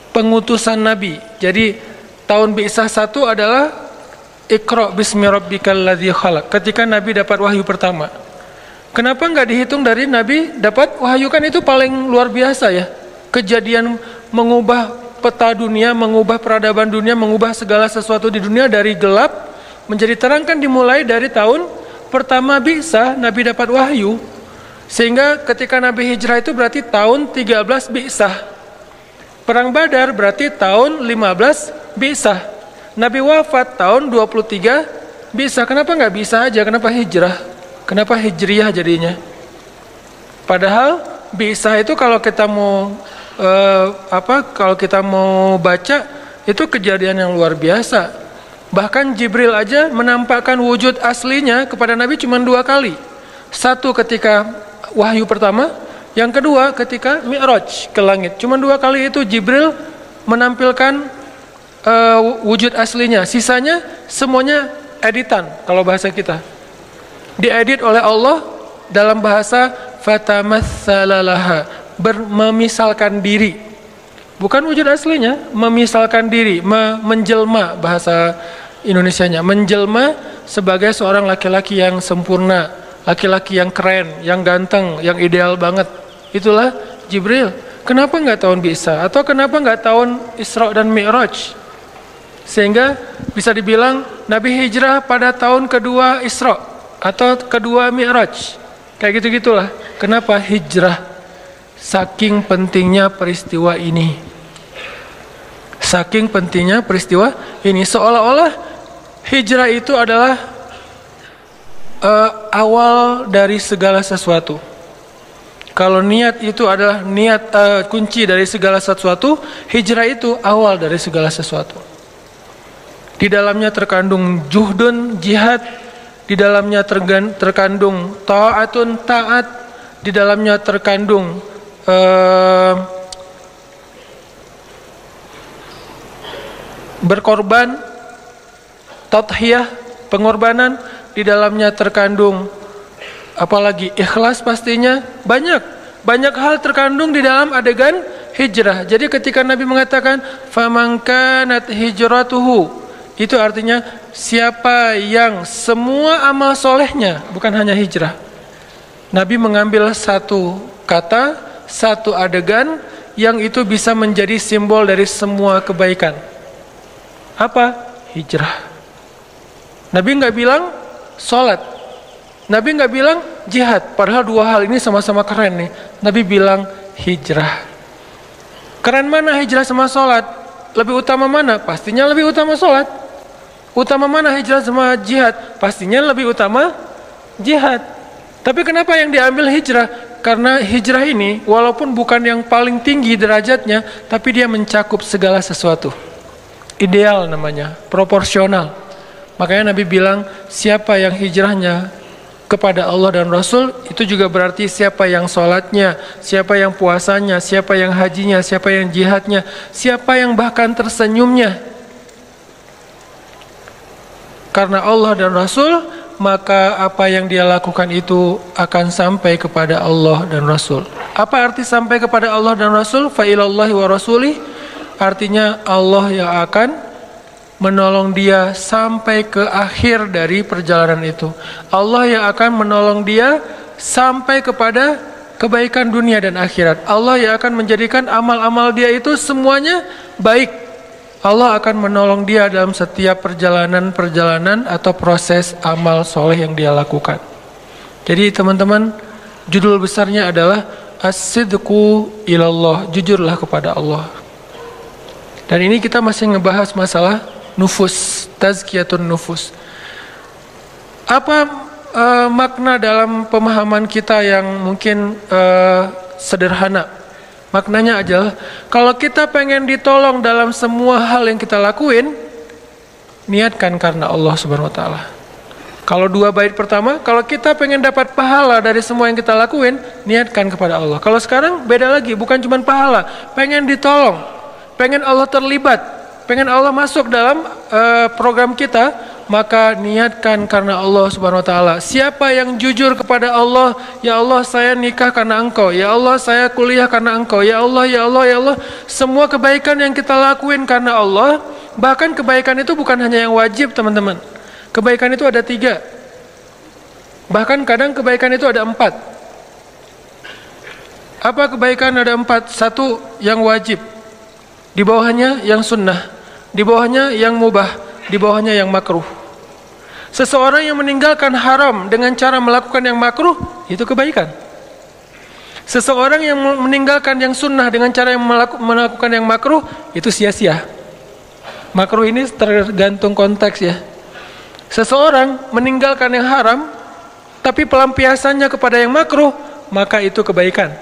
Pengutusan Nabi. Jadi tahun Bi'sah 1 adalah Iqra bismi rabbikal ladzi khalaq, ketika Nabi dapat wahyu pertama. Kenapa enggak dihitung dari Nabi dapat wahyu? Kan itu paling luar biasa ya. Kejadian mengubah peta dunia, mengubah peradaban dunia, mengubah segala sesuatu di dunia dari gelap menjadi terang kan dimulai dari tahun pertama Bi'sah, Nabi dapat wahyu. Sehingga ketika Nabi hijrah itu berarti tahun 13 Bi'sah. Perang Badar berarti tahun 15 Bi'sah. Nabi wafat tahun 23 bisa. Kenapa nggak bisa aja? Kenapa hijrah? Kenapa hijriyah jadinya? Padahal bisa itu kalau kita mau kalau kita mau baca itu kejadian yang luar biasa. Bahkan Jibril aja menampakkan wujud aslinya kepada Nabi cuma 2 kali. Satu ketika wahyu pertama, yang kedua ketika Mi'raj ke langit. Cuma 2 kali itu Jibril menampilkan wujud aslinya. Sisanya semuanya editan kalau bahasa kita. Diedit oleh Allah dalam bahasa fatamatsalaha, memisalkan diri. Bukan wujud aslinya, memisalkan diri, menjelma bahasa Indonesianya, menjelma sebagai seorang laki-laki yang sempurna, laki-laki yang keren, yang ganteng, yang ideal banget. Itulah Jibril. Kenapa nggak tahun Bi'sa? Atau kenapa nggak tahun Isra dan Mi'raj? Sehingga bisa dibilang Nabi hijrah pada tahun kedua Isra atau kedua Mi'raj. Kayak gitu-gitulah. Kenapa hijrah? Saking pentingnya peristiwa ini. Saking pentingnya peristiwa ini. Seolah-olah hijrah itu adalah awal dari segala sesuatu. Kalau niat itu adalah kunci dari segala sesuatu, hijrah itu awal dari segala sesuatu. Di dalamnya terkandung juhdun, jihad. Di dalamnya terkandung ta'atun, taat. Di dalamnya terkandung berkorban, tadhiyah, pengorbanan. Di dalamnya terkandung apalagi ikhlas, pastinya banyak hal terkandung di dalam adegan hijrah. Jadi ketika Nabi mengatakan faman kanat hijratuhu, itu artinya siapa yang semua amal solehnya, bukan hanya hijrah. Nabi mengambil satu kata, satu adegan yang itu bisa menjadi simbol dari semua kebaikan. Apa? Hijrah. Nabi nggak bilang sholat, Nabi nggak bilang jihad, padahal 2 hal ini sama-sama keren nih. Nabi bilang hijrah. Keren mana hijrah sama sholat? Lebih utama mana? Pastinya lebih utama sholat. Utama mana hijrah sama jihad? Pastinya lebih utama jihad. Tapi kenapa yang diambil hijrah? Karena hijrah ini walaupun bukan yang paling tinggi derajatnya, tapi dia mencakup segala sesuatu. Ideal namanya, proporsional. Makanya Nabi bilang siapa yang hijrahnya kepada Allah dan Rasul, itu juga berarti siapa yang sholatnya, siapa yang puasanya, siapa yang hajinya, siapa yang jihadnya, siapa yang bahkan tersenyumnya karena Allah dan Rasul, maka apa yang dia lakukan itu akan sampai kepada Allah dan Rasul. Apa arti sampai kepada Allah dan Rasul? Fa ilallahi wa rasulih, artinya Allah yang akan menolong dia sampai ke akhir dari perjalanan itu. Allah yang akan menolong dia sampai kepada kebaikan dunia dan akhirat. Allah yang akan menjadikan amal-amal dia itu semuanya baik. Allah akan menolong dia dalam setiap perjalanan atau proses amal soleh yang dia lakukan. Jadi teman-teman, judul besarnya adalah As-sidqu ilallah, jujurlah kepada Allah. Dan ini kita masih ngebahas masalah nufus, tazkiyatun nufus. Apa makna dalam pemahaman kita yang mungkin sederhana? Maknanya adalah kalau kita pengen ditolong dalam semua hal yang kita lakuin, niatkan karena Allah Subhanahu wa taala. Kalau 2 bait pertama, kalau kita pengen dapat pahala dari semua yang kita lakuin, niatkan kepada Allah. Kalau sekarang beda lagi, bukan cuma pahala, pengen ditolong, pengen Allah terlibat, pengen Allah masuk dalam program kita, maka niatkan karena Allah Subhanahu wa taala. Siapa yang jujur kepada Allah, ya Allah saya nikah karena Engkau, ya Allah saya kuliah karena Engkau, ya Allah ya Allah ya Allah, semua kebaikan yang kita lakuin karena Allah. Bahkan kebaikan itu bukan hanya yang wajib teman-teman. Kebaikan itu ada 3. Bahkan kadang kebaikan itu ada 4. Apa kebaikan ada 4? 1 yang wajib, di bawahnya yang sunnah, di bawahnya yang mubah, di bawahnya yang makruh. Seseorang yang meninggalkan haram dengan cara melakukan yang makruh, itu kebaikan. Seseorang yang meninggalkan yang sunnah dengan cara yang melakukan yang makruh, itu sia-sia. Makruh ini tergantung konteks ya. Seseorang meninggalkan yang haram, tapi pelampiasannya kepada yang makruh, maka itu kebaikan.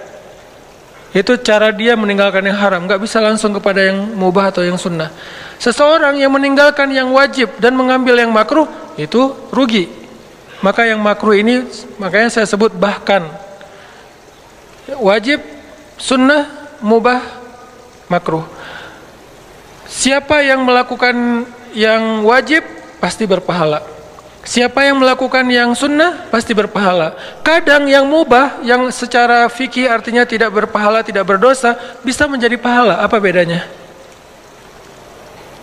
Itu cara dia meninggalkan yang haram, gak bisa langsung kepada yang mubah atau yang sunnah. Seseorang yang meninggalkan yang wajib dan mengambil yang makruh, itu rugi. Maka yang makruh ini, makanya saya sebut bahkan. Wajib, sunnah, mubah, makruh. Siapa yang melakukan yang wajib pasti berpahala. Siapa yang melakukan yang sunnah pasti berpahala. Kadang yang mubah, yang secara fikih artinya tidak berpahala, tidak berdosa, bisa menjadi pahala. Apa bedanya?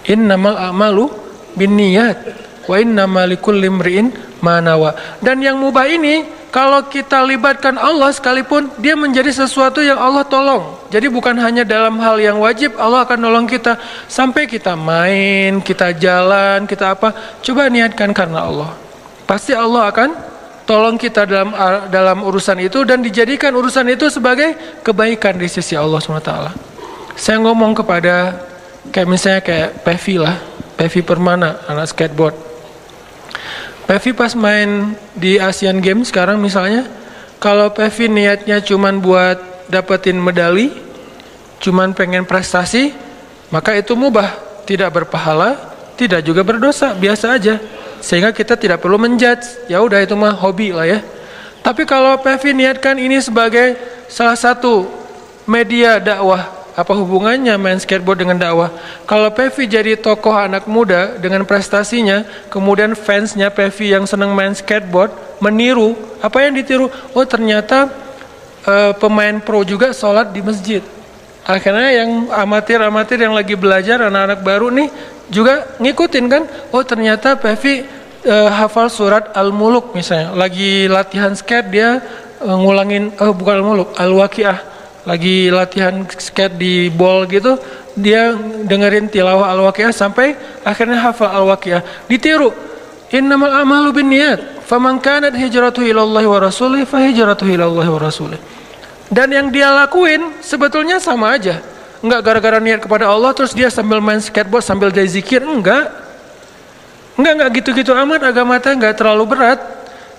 Innamal a'malu binniyat wa innamal likulli imri'in ma nawa. Dan yang mubah ini kalau kita libatkan Allah sekalipun, dia menjadi sesuatu yang Allah tolong. Jadi bukan hanya dalam hal yang wajib, Allah akan nolong kita. Sampai kita main, kita jalan, kita apa, coba niatkan karena Allah. Pasti Allah akan tolong kita dalam urusan itu, dan dijadikan urusan itu sebagai kebaikan di sisi Allah SWT. Saya ngomong kepada, kayak misalnya kayak Pevi lah, Pevi Permana, anak skateboard. Pevi pas main di Asian Games sekarang misalnya, kalau Pevi niatnya cuman buat dapetin medali, cuman pengen prestasi, maka itu mubah, tidak berpahala, tidak juga berdosa, biasa aja. Sehingga kita tidak perlu menjudge, ya udah itu mah hobi lah ya. Tapi kalau Pevi niatkan ini sebagai salah satu media dakwah, apa hubungannya main skateboard dengan dakwah? Kalau Pevi jadi tokoh anak muda dengan prestasinya, kemudian fansnya Pevi yang senang main skateboard meniru, apa yang ditiru? Oh ternyata pemain pro juga sholat di masjid. Akhirnya yang amatir-amatir yang lagi belajar, anak-anak baru nih juga ngikutin kan? Oh ternyata Pevi hafal surat Al-Muluk misalnya. Lagi latihan skate dia ngulangin, bukan Al-Muluk, Al-Waqiah. Lagi latihan skate di ball gitu, dia dengerin tilawah Al-Waqiah sampai akhirnya hafal Al-Waqiah. Ditiru, innamal a'malu binniyat, faman kanat hijratuhu ilallahi wa rasulih fa hijratuhu ilallahi wa rasulih. Dan yang dia lakuin sebetulnya sama aja. Enggak gara-gara niat kepada Allah terus dia sambil main skateboard sambil dia zikir, enggak gitu-gitu amat. Agama kita enggak terlalu berat.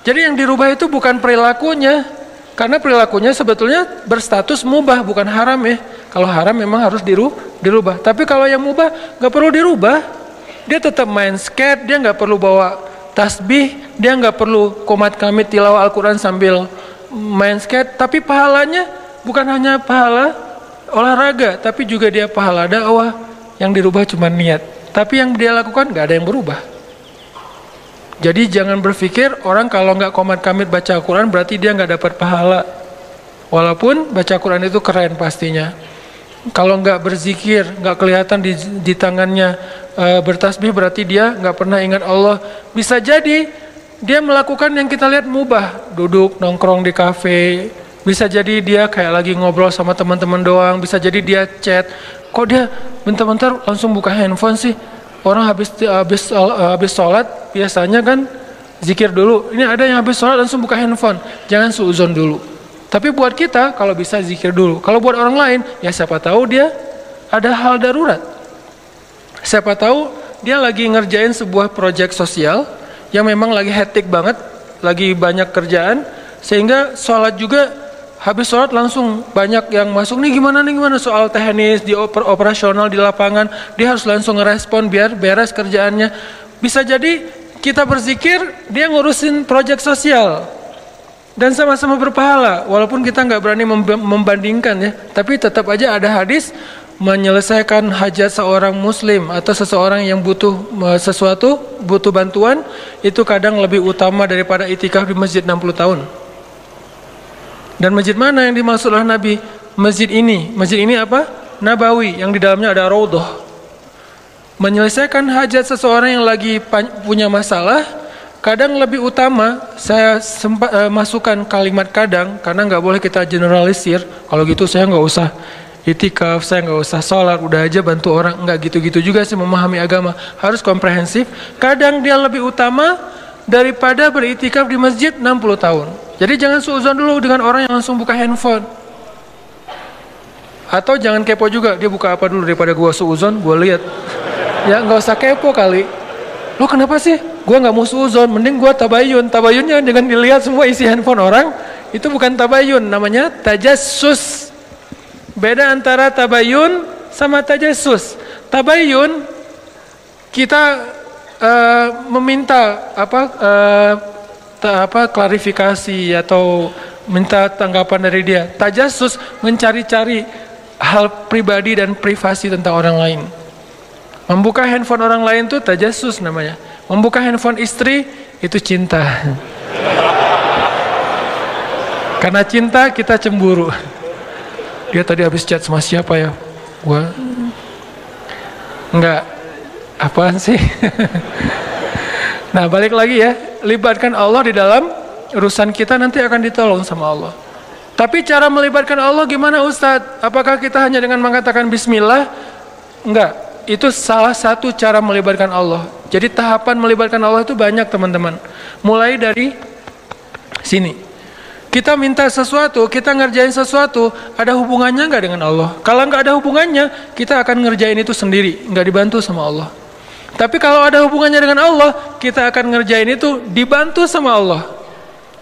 Jadi yang dirubah itu bukan perilakunya, karena perilakunya sebetulnya berstatus mubah, bukan haram ya. Kalau haram memang harus dirubah. Tapi kalau yang mubah nggak perlu dirubah. Dia tetap main skate, dia nggak perlu bawa tasbih, dia nggak perlu qomat kamit tilawah Al-Quran sambil main skate. Tapi pahalanya bukan hanya pahala olahraga, tapi juga dia pahala dakwah. Yang dirubah cuma niat. Tapi yang dia lakukan nggak ada yang berubah. Jadi jangan berpikir orang kalau nggak qomat kamit baca Al-Quran berarti dia nggak dapat pahala. Walaupun baca Al-Quran itu keren pastinya. Kalau nggak berzikir, nggak kelihatan di tangannya bertasbih berarti dia nggak pernah ingat Allah. Bisa jadi dia melakukan yang kita lihat mubah, duduk nongkrong di kafe. Bisa jadi dia kayak lagi ngobrol sama teman-teman doang. Bisa jadi dia chat. Kok dia bentar-bentar langsung buka handphone sih? Orang habis sholat biasanya kan zikir dulu. Ini ada yang habis sholat langsung buka handphone. Jangan suuzon dulu. Tapi buat kita kalau bisa zikir dulu. Kalau buat orang lain ya siapa tahu dia ada hal darurat. Siapa tahu dia lagi ngerjain sebuah proyek sosial yang memang lagi hektik banget, lagi banyak kerjaan, sehingga sholat juga habis sholat langsung banyak yang masuk. Nih gimana soal teknis di operasional di lapangan, dia harus langsung ngerespon biar beres kerjaannya. Bisa jadi kita berzikir, dia ngurusin proyek sosial dan sama-sama berpahala. Walaupun kita nggak berani membandingkan ya, tapi tetap aja ada hadis menyelesaikan hajat seorang muslim atau seseorang yang butuh sesuatu, butuh bantuan, itu kadang lebih utama daripada itikaf di masjid 60 tahun. Dan masjid mana yang dimaksud oleh Nabi? Masjid ini apa? Nabawi, yang di dalamnya ada raudhah. Menyelesaikan hajat seseorang yang lagi punya masalah kadang lebih utama. Saya sempat masukkan kalimat kadang karena nggak boleh kita generalisir. Kalau gitu saya nggak usah itikaf, saya nggak usah sholat, udah aja bantu orang. Nggak gitu-gitu juga sih memahami agama, harus komprehensif. Kadang dia lebih utama daripada beritikaf di masjid 60 tahun. Jadi jangan suuzon dulu dengan orang yang langsung buka handphone. Atau jangan kepo juga, dia buka apa dulu daripada gua suuzon, gua lihat. Ya nggak usah kepo kali. Lo kenapa sih? Gua nggak mau suuzon, mending gua tabayun. Tabayunnya dengan dilihat semua isi handphone orang, itu bukan tabayun, namanya tajassus. Beda antara tabayun sama tajassus. Tabayun kita meminta klarifikasi atau minta tanggapan dari dia. Tajassus mencari-cari hal pribadi dan privasi tentang orang lain. Membuka handphone orang lain itu tajassus namanya. Membuka handphone istri itu cinta. Karena cinta kita cemburu. Dia tadi habis chat sama siapa ya? Gua enggak, apaan sih? Nah, balik lagi ya, libatkan Allah di dalam urusan kita, nanti akan ditolong sama Allah. Tapi cara melibatkan Allah gimana Ustadz? Apakah kita hanya dengan mengatakan bismillah? Enggak, itu salah satu cara melibatkan Allah. Jadi tahapan melibatkan Allah itu banyak teman-teman. Mulai dari sini. Kita minta sesuatu, kita ngerjain sesuatu, ada hubungannya nggak dengan Allah? Kalau nggak ada hubungannya, kita akan ngerjain itu sendiri, nggak dibantu sama Allah. Tapi kalau ada hubungannya dengan Allah, kita akan ngerjain itu dibantu sama Allah.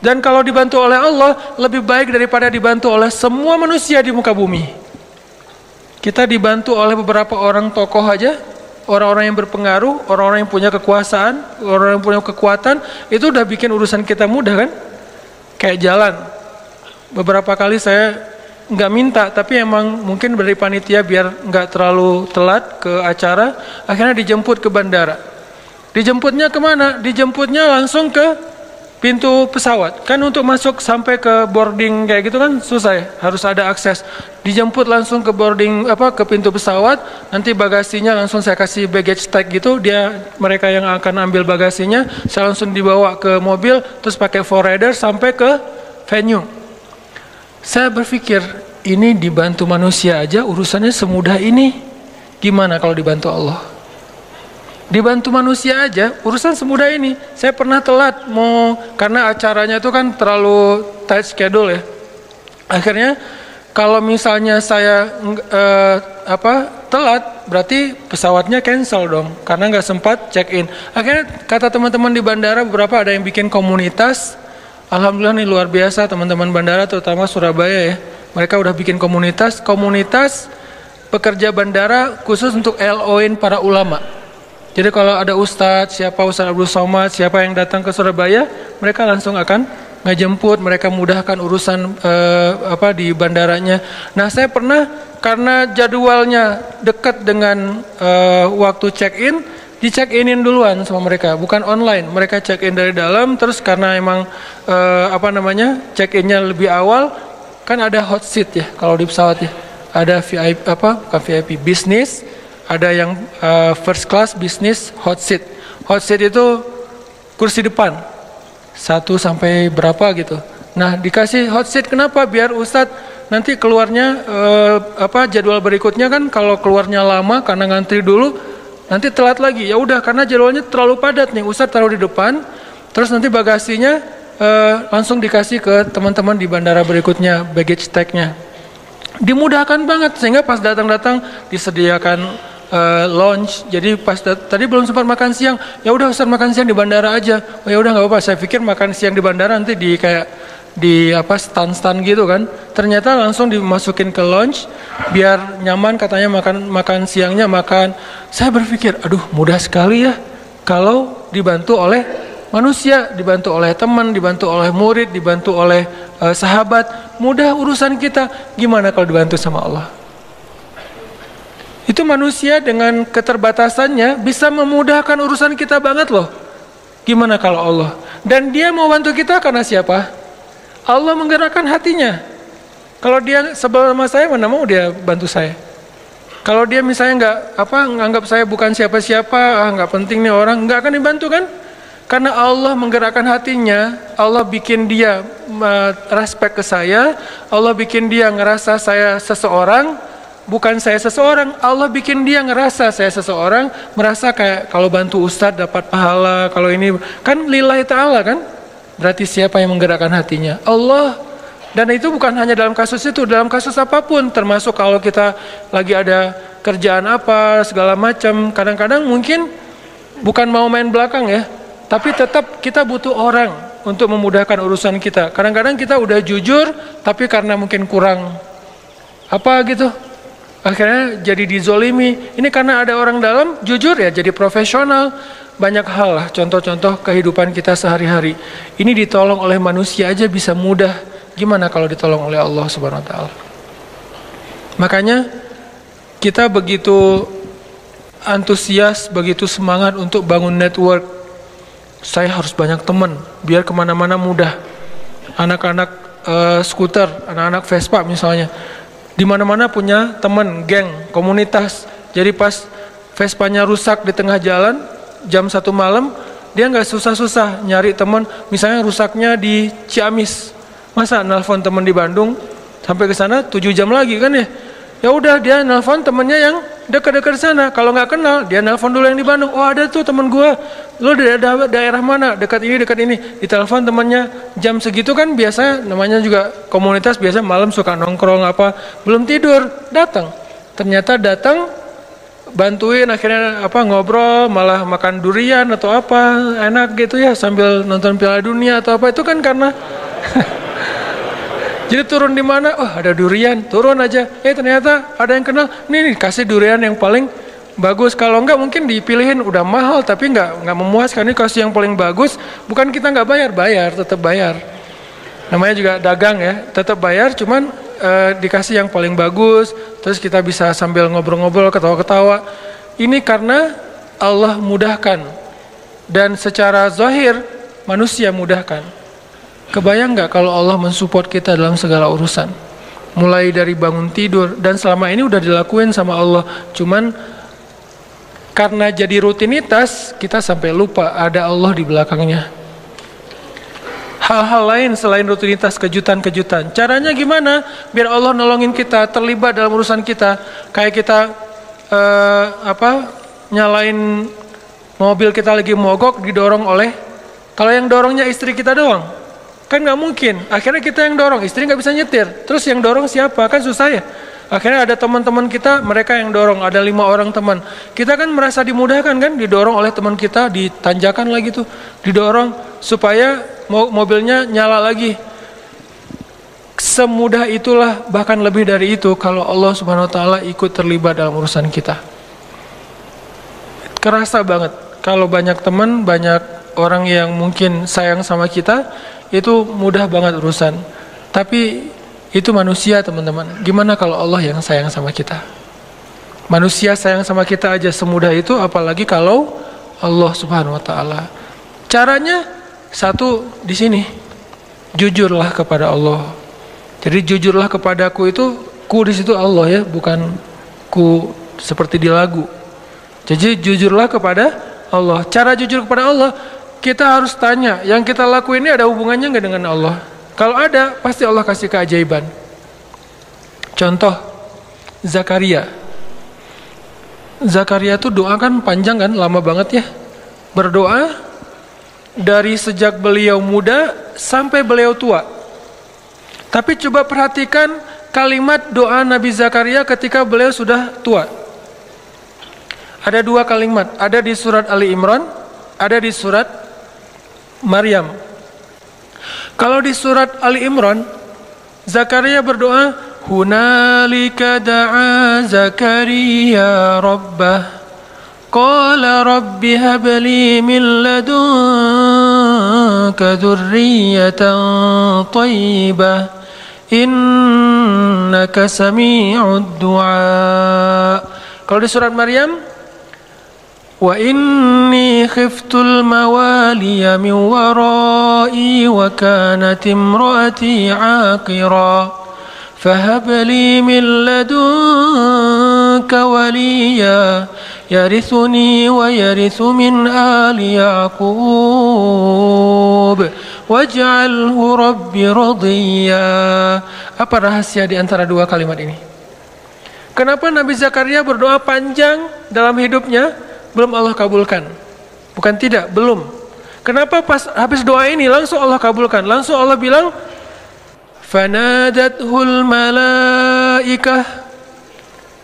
Dan kalau dibantu oleh Allah, lebih baik daripada dibantu oleh semua manusia di muka bumi. Kita dibantu oleh beberapa orang tokoh aja, orang-orang yang berpengaruh, orang-orang yang punya kekuasaan, orang yang punya kekuatan, itu udah bikin urusan kita mudah kan? Kayak jalan. Beberapa kali saya nggak minta, tapi emang mungkin dari panitia biar nggak terlalu telat ke acara, akhirnya dijemput ke bandara. Dijemputnya kemana? Dijemputnya langsung ke pintu pesawat. Kan untuk masuk sampai ke boarding kayak gitu kan susah ya, harus ada akses. Dijemput langsung ke boarding ke pintu pesawat, nanti bagasinya langsung saya kasih baggage tag gitu, mereka yang akan ambil bagasinya, saya langsung dibawa ke mobil, terus pakai forwarder sampai ke venue. Saya berpikir, ini dibantu manusia aja urusannya semudah ini, gimana kalau dibantu Allah? Dibantu manusia aja urusan semudah ini. Saya pernah telat karena acaranya itu kan terlalu tight schedule ya. Akhirnya kalau misalnya saya telat, berarti pesawatnya cancel dong, karena nggak sempat check in. Akhirnya kata teman-teman di bandara, beberapa ada yang bikin komunitas. Alhamdulillah nih luar biasa teman-teman bandara, terutama Surabaya ya. Mereka udah bikin komunitas pekerja bandara khusus untuk LO-in para ulama. Jadi kalau ada Ustadz Abdul Somad, siapa yang datang ke Surabaya, mereka langsung akan ngejemput, mereka mudahkan urusan di bandaranya. Nah, saya pernah karena jadwalnya dekat dengan waktu check-in, di-check-inin duluan sama mereka, bukan online. Mereka check-in dari dalam, terus karena emang check-innya lebih awal, kan ada hot seat ya kalau di pesawat ya. Ada VIP bukan VIP, bisnis. Ada yang first class, bisnis, hot seat. Hot seat itu kursi depan, 1 sampai berapa gitu. Nah, dikasih hot seat kenapa? Biar Ustadz nanti keluarnya jadwal berikutnya kan kalau keluarnya lama karena ngantri dulu, nanti telat lagi. Ya udah, karena jadwalnya terlalu padat nih, Ustadz taruh di depan, terus nanti bagasinya langsung dikasih ke teman-teman di bandara berikutnya, baggage tag-nya. Dimudahkan banget sehingga pas datang-datang disediakan lunch. Jadi pas tadi belum sempat makan siang, ya udah Ustaz makan siang di bandara aja. Oh ya udah nggak apa-apa. Saya pikir makan siang di bandara nanti di stand-stand gitu kan. Ternyata langsung dimasukin ke lunch biar nyaman, katanya makan siangnya makan. Saya berpikir, aduh mudah sekali ya kalau dibantu oleh manusia, dibantu oleh teman, dibantu oleh murid, dibantu oleh sahabat. Mudah urusan kita. Gimana kalau dibantu sama Allah? Itu manusia dengan keterbatasannya bisa memudahkan urusan kita banget loh. Gimana kalau Allah? Dan dia mau bantu kita karena siapa? Allah menggerakkan hatinya. Kalau dia sebel sama saya, mana mau dia bantu saya? Kalau dia misalnya nganggap saya bukan siapa-siapa, nggak penting nih orang, nggak akan dibantu kan? Karena Allah menggerakkan hatinya, Allah bikin dia respect ke saya, Allah bikin dia ngerasa saya seseorang. Bukan saya seseorang, Allah bikin dia ngerasa saya seseorang, merasa kayak kalau bantu Ustadz dapat pahala, kalau ini kan lillahi ta'ala kan? Berarti siapa yang menggerakkan hatinya? Allah. Dan itu bukan hanya dalam kasus itu, dalam kasus apapun, termasuk kalau kita lagi ada kerjaan apa, segala macam. Kadang-kadang mungkin bukan mau main belakang ya, tapi tetap kita butuh orang untuk memudahkan urusan kita. Kadang-kadang kita udah jujur, tapi karena mungkin kurang gitu, akhirnya jadi dizolimi. Ini karena ada orang dalam, jujur ya, jadi profesional. Banyak hal lah, contoh-contoh kehidupan kita sehari-hari. Ini ditolong oleh manusia aja bisa mudah. Gimana kalau ditolong oleh Allah Subhanahu wa Ta'ala? Makanya kita begitu antusias, begitu semangat untuk bangun network. Saya harus banyak teman, biar kemana-mana mudah. Anak-anak skuter, anak-anak Vespa misalnya, di mana-mana punya teman, geng, komunitas. Jadi pas Vespanya rusak di tengah jalan, jam 1 malam, dia nggak susah-susah nyari teman. Misalnya rusaknya di Ciamis, masa nelfon teman di Bandung sampai ke sana 7 jam lagi kan ya? Ya udah dia nelfon temennya yang dekat-dekat sana. Kalau nggak kenal, dia nelfon dulu yang di Bandung. Oh ada tuh temen gue, lo dari daerah mana? Dekat ini. Ditelepon temennya jam segitu kan biasa, namanya juga komunitas biasa malam suka nongkrong apa, belum tidur, datang. Ternyata datang, bantuin akhirnya ngobrol, malah makan durian atau apa enak gitu ya sambil nonton Piala Dunia atau apa. Itu kan karena jadi turun di mana? Oh ada durian, turun aja. Ternyata ada yang kenal. Nih kasih durian yang paling bagus. Kalau enggak mungkin dipilihin udah mahal tapi enggak memuaskan. Ini kasih yang paling bagus. Bukan kita enggak bayar, tetap bayar. Namanya juga dagang ya, tetap bayar. Cuman dikasih yang paling bagus. Terus kita bisa sambil ngobrol-ngobrol, ketawa-ketawa. Ini karena Allah mudahkan. Dan secara zahir manusia mudahkan. Kebayang nggak kalau Allah mensupport kita dalam segala urusan, mulai dari bangun tidur, dan selama ini udah dilakuin sama Allah, cuman karena jadi rutinitas kita sampai lupa ada Allah di belakangnya. Hal-hal lain selain rutinitas, kejutan-kejutan. Caranya gimana biar Allah nolongin kita, terlibat dalam urusan kita? Kayak kita nyalain mobil kita lagi mogok, didorong oleh, kalau yang dorongnya istri kita doang kan nggak mungkin, akhirnya kita yang dorong, istri nggak bisa nyetir, terus yang dorong siapa? Kan susah ya. Akhirnya ada teman-teman kita, mereka yang dorong, ada 5 orang teman. Kita kan merasa dimudahkan kan, didorong oleh teman kita, ditanjakan lagi tuh, didorong supaya mobilnya nyala lagi. Semudah itulah, bahkan lebih dari itu kalau Allah Subhanahu Wa Ta'ala ikut terlibat dalam urusan kita. Kerasa banget kalau banyak teman, banyak orang yang mungkin sayang sama kita, itu mudah banget urusan. Tapi itu manusia teman-teman. Gimana kalau Allah yang sayang sama kita? Manusia sayang sama kita aja semudah itu, apalagi kalau Allah Subhanahu Wa Ta'ala. Caranya satu di sini, jujurlah kepada Allah. Jadi jujurlah kepadaku itu, ku di situ Allah ya, bukan ku seperti di lagu. Jadi jujurlah kepada Allah. Cara jujur kepada Allah, kita harus tanya, yang kita lakuin ini ada hubungannya nggak dengan Allah? Kalau ada, pasti Allah kasih keajaiban. Contoh, Zakaria. Zakaria tuh doa kan panjang kan, lama banget ya. Berdoa dari sejak beliau muda sampai beliau tua. Tapi coba perhatikan kalimat doa Nabi Zakaria ketika beliau sudah tua. Ada 2 kalimat, ada di surat Ali Imran, ada di surat Maryam. Kalau di surat Ali Imran, Zakaria berdoa, hunalika da'a Zakaria rabbah, qala rabbi habli min ladunka dzurriyyatan thayyibah, innaka sami'ud du'a. Kalau di surat Maryam, wa inni khiftul mawaliya min warai wa kanat imraati aqira fahab li min ladunka waliya yarithuni wa yarithu min ali yaqub waj'alhu rabbi radiyya. Apa rahasia di antara 2 kalimat ini? Kenapa Nabi Zakaria berdoa panjang dalam hidupnya belum Allah kabulkan? Bukan tidak, belum. Kenapa pas habis doa ini langsung Allah kabulkan? Langsung Allah bilang, fanadathul malaikah.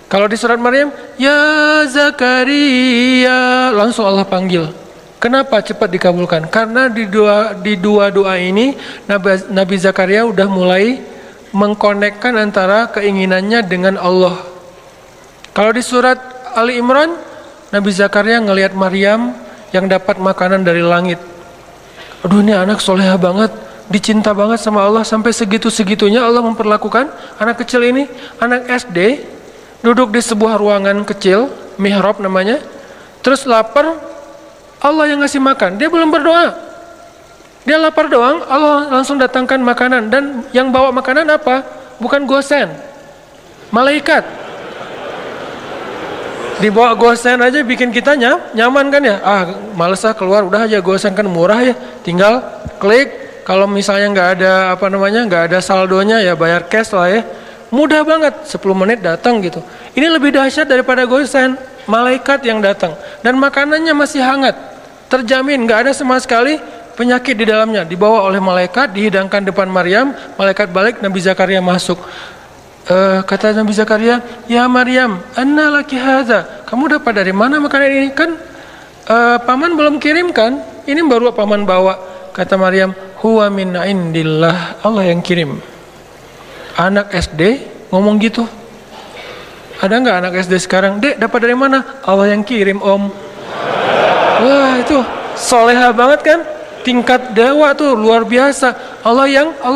Kalau di surat Maryam, ya Zakaria, langsung Allah panggil. Kenapa cepat dikabulkan? Karena di dua doa ini Nabi Zakaria udah mulai mengkonekkan antara keinginannya dengan Allah. Kalau di surat Ali Imran, Nabi Zakaria ngelihat Maryam yang dapat makanan dari langit. Aduh, ini anak soleha banget, dicinta banget sama Allah, sampai segitu-segitunya Allah memperlakukan anak kecil ini. Anak SD duduk di sebuah ruangan kecil, mihrab namanya, terus lapar, Allah yang ngasih makan, dia belum berdoa, dia lapar doang, Allah langsung datangkan makanan. Dan yang bawa makanan apa? Bukan gosen, malaikat. Dibawa gosen aja bikin kita nyaman kan ya. Males keluar, udah aja gosen kan murah ya, tinggal klik. Kalau misalnya nggak ada saldonya ya bayar cash lah ya, mudah banget, 10 menit datang gitu. Ini lebih dahsyat daripada gosen, malaikat yang datang, dan makanannya masih hangat, terjamin nggak ada sama sekali penyakit di dalamnya. Dibawa oleh malaikat, dihidangkan depan Maryam, malaikat balik, Nabi Zakaria masuk. Kata Nabi Zakaria, ya Maryam, anna laki hadza, kamu dapat dari mana makanan ini? Kan paman belum kirimkan, ini baru paman bawa. Kata Maryam, huwa min indillah, Allah yang kirim. Anak SD ngomong gitu. Ada nggak anak SD sekarang? Dek, dapat dari mana? Allah yang kirim, om. Wah, itu soleha banget kan? Tingkat dewa tuh luar biasa. Allah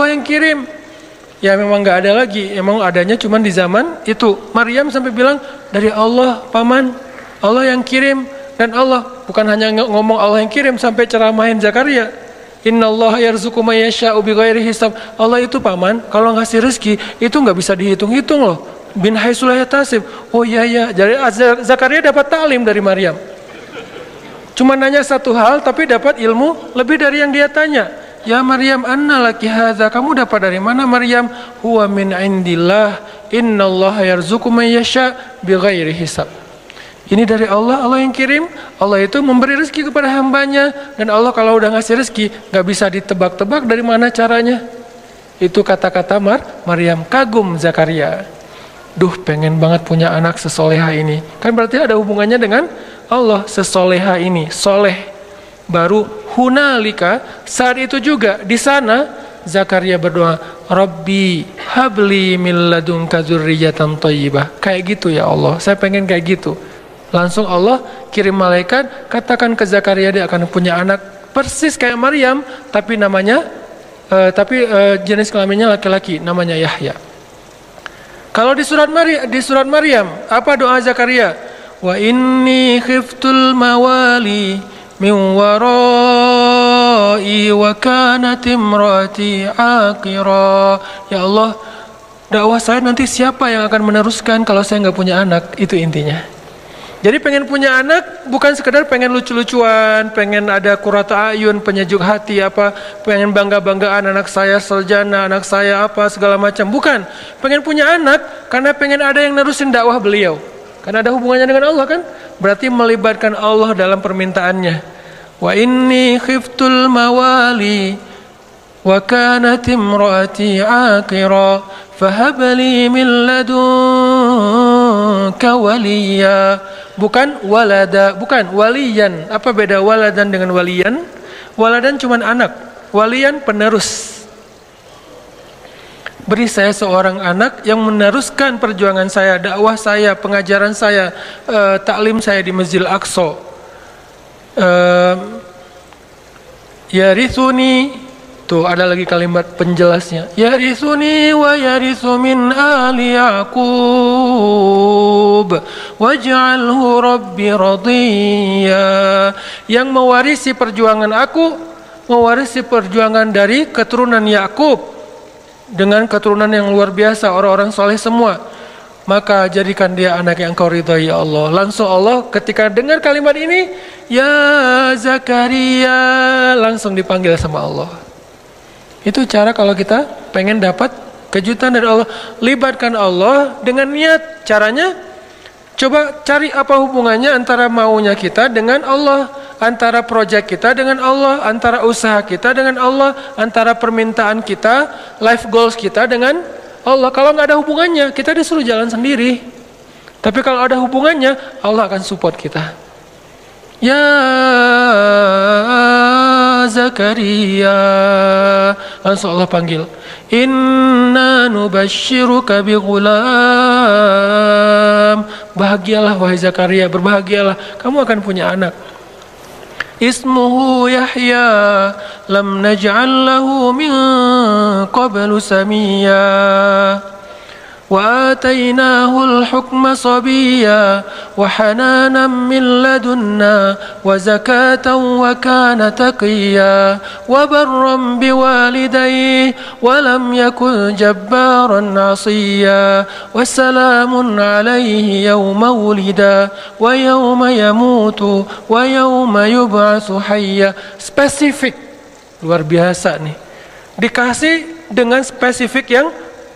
yang kirim. Ya memang nggak ada lagi, emang adanya cuman di zaman itu. Maryam sampai bilang, dari Allah paman, Allah yang kirim. Dan Allah bukan hanya ngomong Allah yang kirim, sampai ceramahin Zakaria, innallaha yarzuqu may yasha'u bighairi hisab. Allah itu paman, kalau ngasih rezeki itu nggak bisa dihitung-hitung loh. Bin haitsu la yahtasib. Oh iya. Jadi Zakaria dapat taklim dari Maryam. Cuma nanya satu hal tapi dapat ilmu lebih dari yang dia tanya. Ya Maryam, anna laki hadza, kamu dapat dari mana Maryam? Huwa min indillah, innallaha yarzuqu may yasha bighairi hisab. Ini dari Allah, Allah yang kirim. Allah itu memberi rezeki kepada hambanya, dan Allah kalau udah ngasih rezeki nggak bisa ditebak-tebak dari mana caranya. Itu kata-kata Maryam. Kagum Zakaria, duh pengen banget punya anak sesoleha ini. Kan berarti ada hubungannya dengan Allah, sesoleha ini, soleh. Baru hunalika, saat itu juga di sana Zakaria berdoa, Rabbi habli min ladunka dzurriyyatan thayyibah. Kayak gitu ya Allah, saya pengen kayak gitu. Langsung Allah kirim malaikat, katakan ke Zakaria dia akan punya anak persis kayak Maryam, tapi namanya jenis kelaminnya laki-laki, namanya Yahya. Kalau di surat Maryam, apa doa Zakaria? Wa inni khiftul mawali min warai wa kanat imraati aqira. Ya Allah, dakwah saya nanti siapa yang akan meneruskan kalau saya nggak punya anak? Itu intinya. Jadi pengen punya anak bukan sekedar pengen lucu-lucuan, pengen ada qurrata ayun, penyejuk hati, pengen bangga-banggaan anak saya sarjana, anak saya segala macam. Bukan, pengen punya anak karena pengen ada yang nerusin dakwah beliau. Karena ada hubungannya dengan Allah kan? Berarti melibatkan Allah dalam permintaannya. Wa inni khiftul mawali wa kanat imraati aqira fahabli min ladunka waliya. Bukan walada, bukan waliyan. Apa beda waladan dengan waliyan? Waladan cuma anak, waliyan penerus. Beri saya seorang anak yang meneruskan perjuangan saya, dakwah saya, pengajaran saya, taklim saya di Masjidil Aqsa. Yarithuni, tuh ada lagi kalimat penjelasnya. Yarithuni wa yarithu min ali Yaqub waj'alhu rabbi radiyya. Yang mewarisi perjuangan aku, mewarisi perjuangan dari keturunan Yakub, dengan keturunan yang luar biasa, orang-orang soleh semua. Maka jadikan dia anak yang kau ridhai ya Allah. Langsung Allah ketika dengar kalimat ini, ya Zakaria, langsung dipanggil sama Allah. Itu cara kalau kita pengen dapat kejutan dari Allah. Libatkan Allah dengan niat. Caranya, coba cari apa hubungannya antara maunya kita dengan Allah, antara proyek kita dengan Allah, antara usaha kita dengan Allah, antara permintaan kita, life goals kita dengan Allah. Kalau nggak ada hubungannya, kita disuruh jalan sendiri. Tapi kalau ada hubungannya, Allah akan support kita. Ya Zakaria, langsung Allah panggil, Inna nubashiruka bighulam. Bahagialah wahai Zakaria, berbahagialah, kamu akan punya anak. Ismuhu Yahya, lam naj'al lahu min qablu samiyya. وآتيناه الحكم صبيا وحنانا من لدنا وزكاة وكان تقيا وبرا بوالديه ولم يكن جبارا عصيا وسلام عليه يوم ولدا ويوم يموت ويوم يبعث حيا. Spesifik, luar biasa nih, dikasih dengan spesifik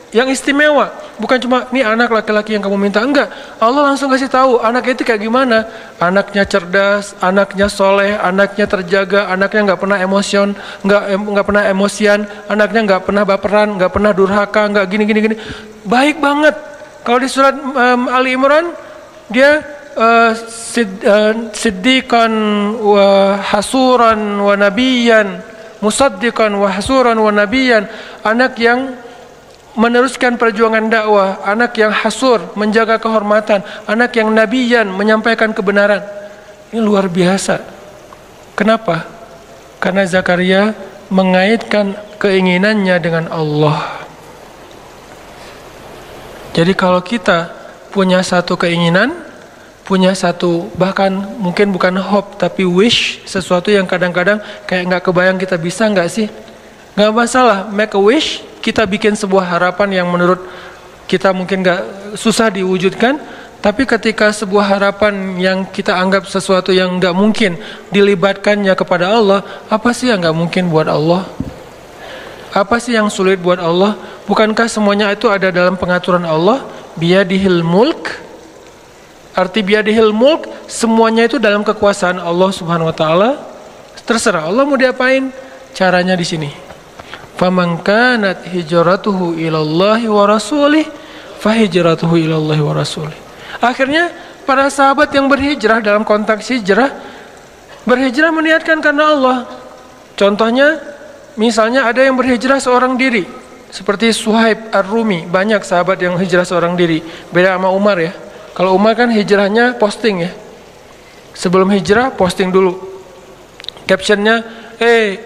yang istimewa. Bukan cuma, nih anak laki-laki yang kamu minta. Enggak, Allah langsung kasih tahu anaknya itu kayak gimana. Anaknya cerdas, anaknya soleh, anaknya terjaga, anaknya nggak pernah nggak pernah emosian, anaknya nggak pernah baperan, nggak pernah durhaka, nggak gini. Baik banget. Kalau di surat Ali Imran, dia siddiqan wa hasuran wa nabiyan, musaddiqan wa hasuran wa nabiyan. Anak yang meneruskan perjuangan dakwah, anak yang hasur, menjaga kehormatan, anak yang nabiyan, menyampaikan kebenaran. Ini luar biasa. Kenapa? Karena Zakaria mengaitkan keinginannya dengan Allah. Jadi kalau kita punya satu keinginan, punya satu, bahkan mungkin bukan hope tapi wish, sesuatu yang kadang-kadang kayak nggak kebayang kita bisa nggak sih? Nggak masalah, make a wish. Kita bikin sebuah harapan yang menurut kita mungkin susah diwujudkan, tapi ketika sebuah harapan yang kita anggap sesuatu yang nggak mungkin dilibatkannya kepada Allah, apa sih yang nggak mungkin buat Allah? Apa sih yang sulit buat Allah? Bukankah semuanya itu ada dalam pengaturan Allah? Biyadihil mulk. Arti biyadihil mulk, semuanya itu dalam kekuasaan Allah Subhanahu wa taala. Terserah Allah mau diapain, caranya di sini. Faman kanat hijratuhu ilallahi wa rasulih fahijratuhu ilallahi wa rasulih. Akhirnya para sahabat yang berhijrah, dalam konteks hijrah, berhijrah meniatkan karena Allah. Contohnya, misalnya ada yang berhijrah seorang diri, seperti Suhaib Ar-Rumi. Banyak sahabat yang hijrah seorang diri. Beda sama Umar ya. Kalau Umar kan hijrahnya posting ya. Sebelum hijrah posting dulu. Captionnya,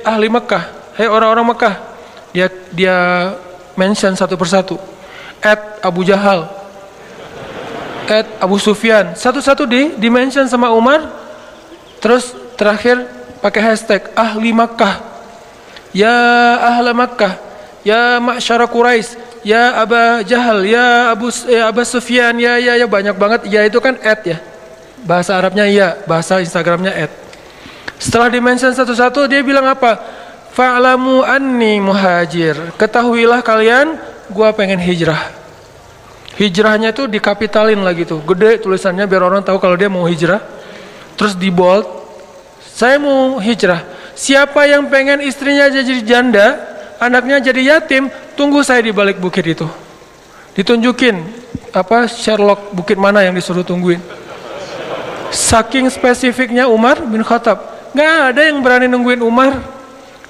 ahli Mekah, orang-orang Mekah. Dia mention satu persatu. @Abu Jahal, @Abu Sufyan, satu-satu di mention sama Umar. Terus terakhir pakai hashtag ahli Makkah, ya ahla Makkah, ya ma'syara Quraisy, ya Aba Jahal, ya Abu Sufyan, ya banyak banget. Ya itu kan ya, bahasa Arabnya ya, bahasa Instagramnya . Setelah di mention satu-satu, dia bilang apa? Fa'lamu anni muhajir. Ketahuilah kalian, gua pengen hijrah. Hijrahnya itu dikapitalin lagi tuh, gede tulisannya biar orang tahu kalau dia mau hijrah. Terus di bold, saya mau hijrah. Siapa yang pengen istrinya jadi janda, anaknya jadi yatim, tunggu saya di balik bukit itu. Ditunjukin Sherlock bukit mana yang disuruh tungguin. Saking spesifiknya Umar bin Khattab, nggak ada yang berani nungguin Umar.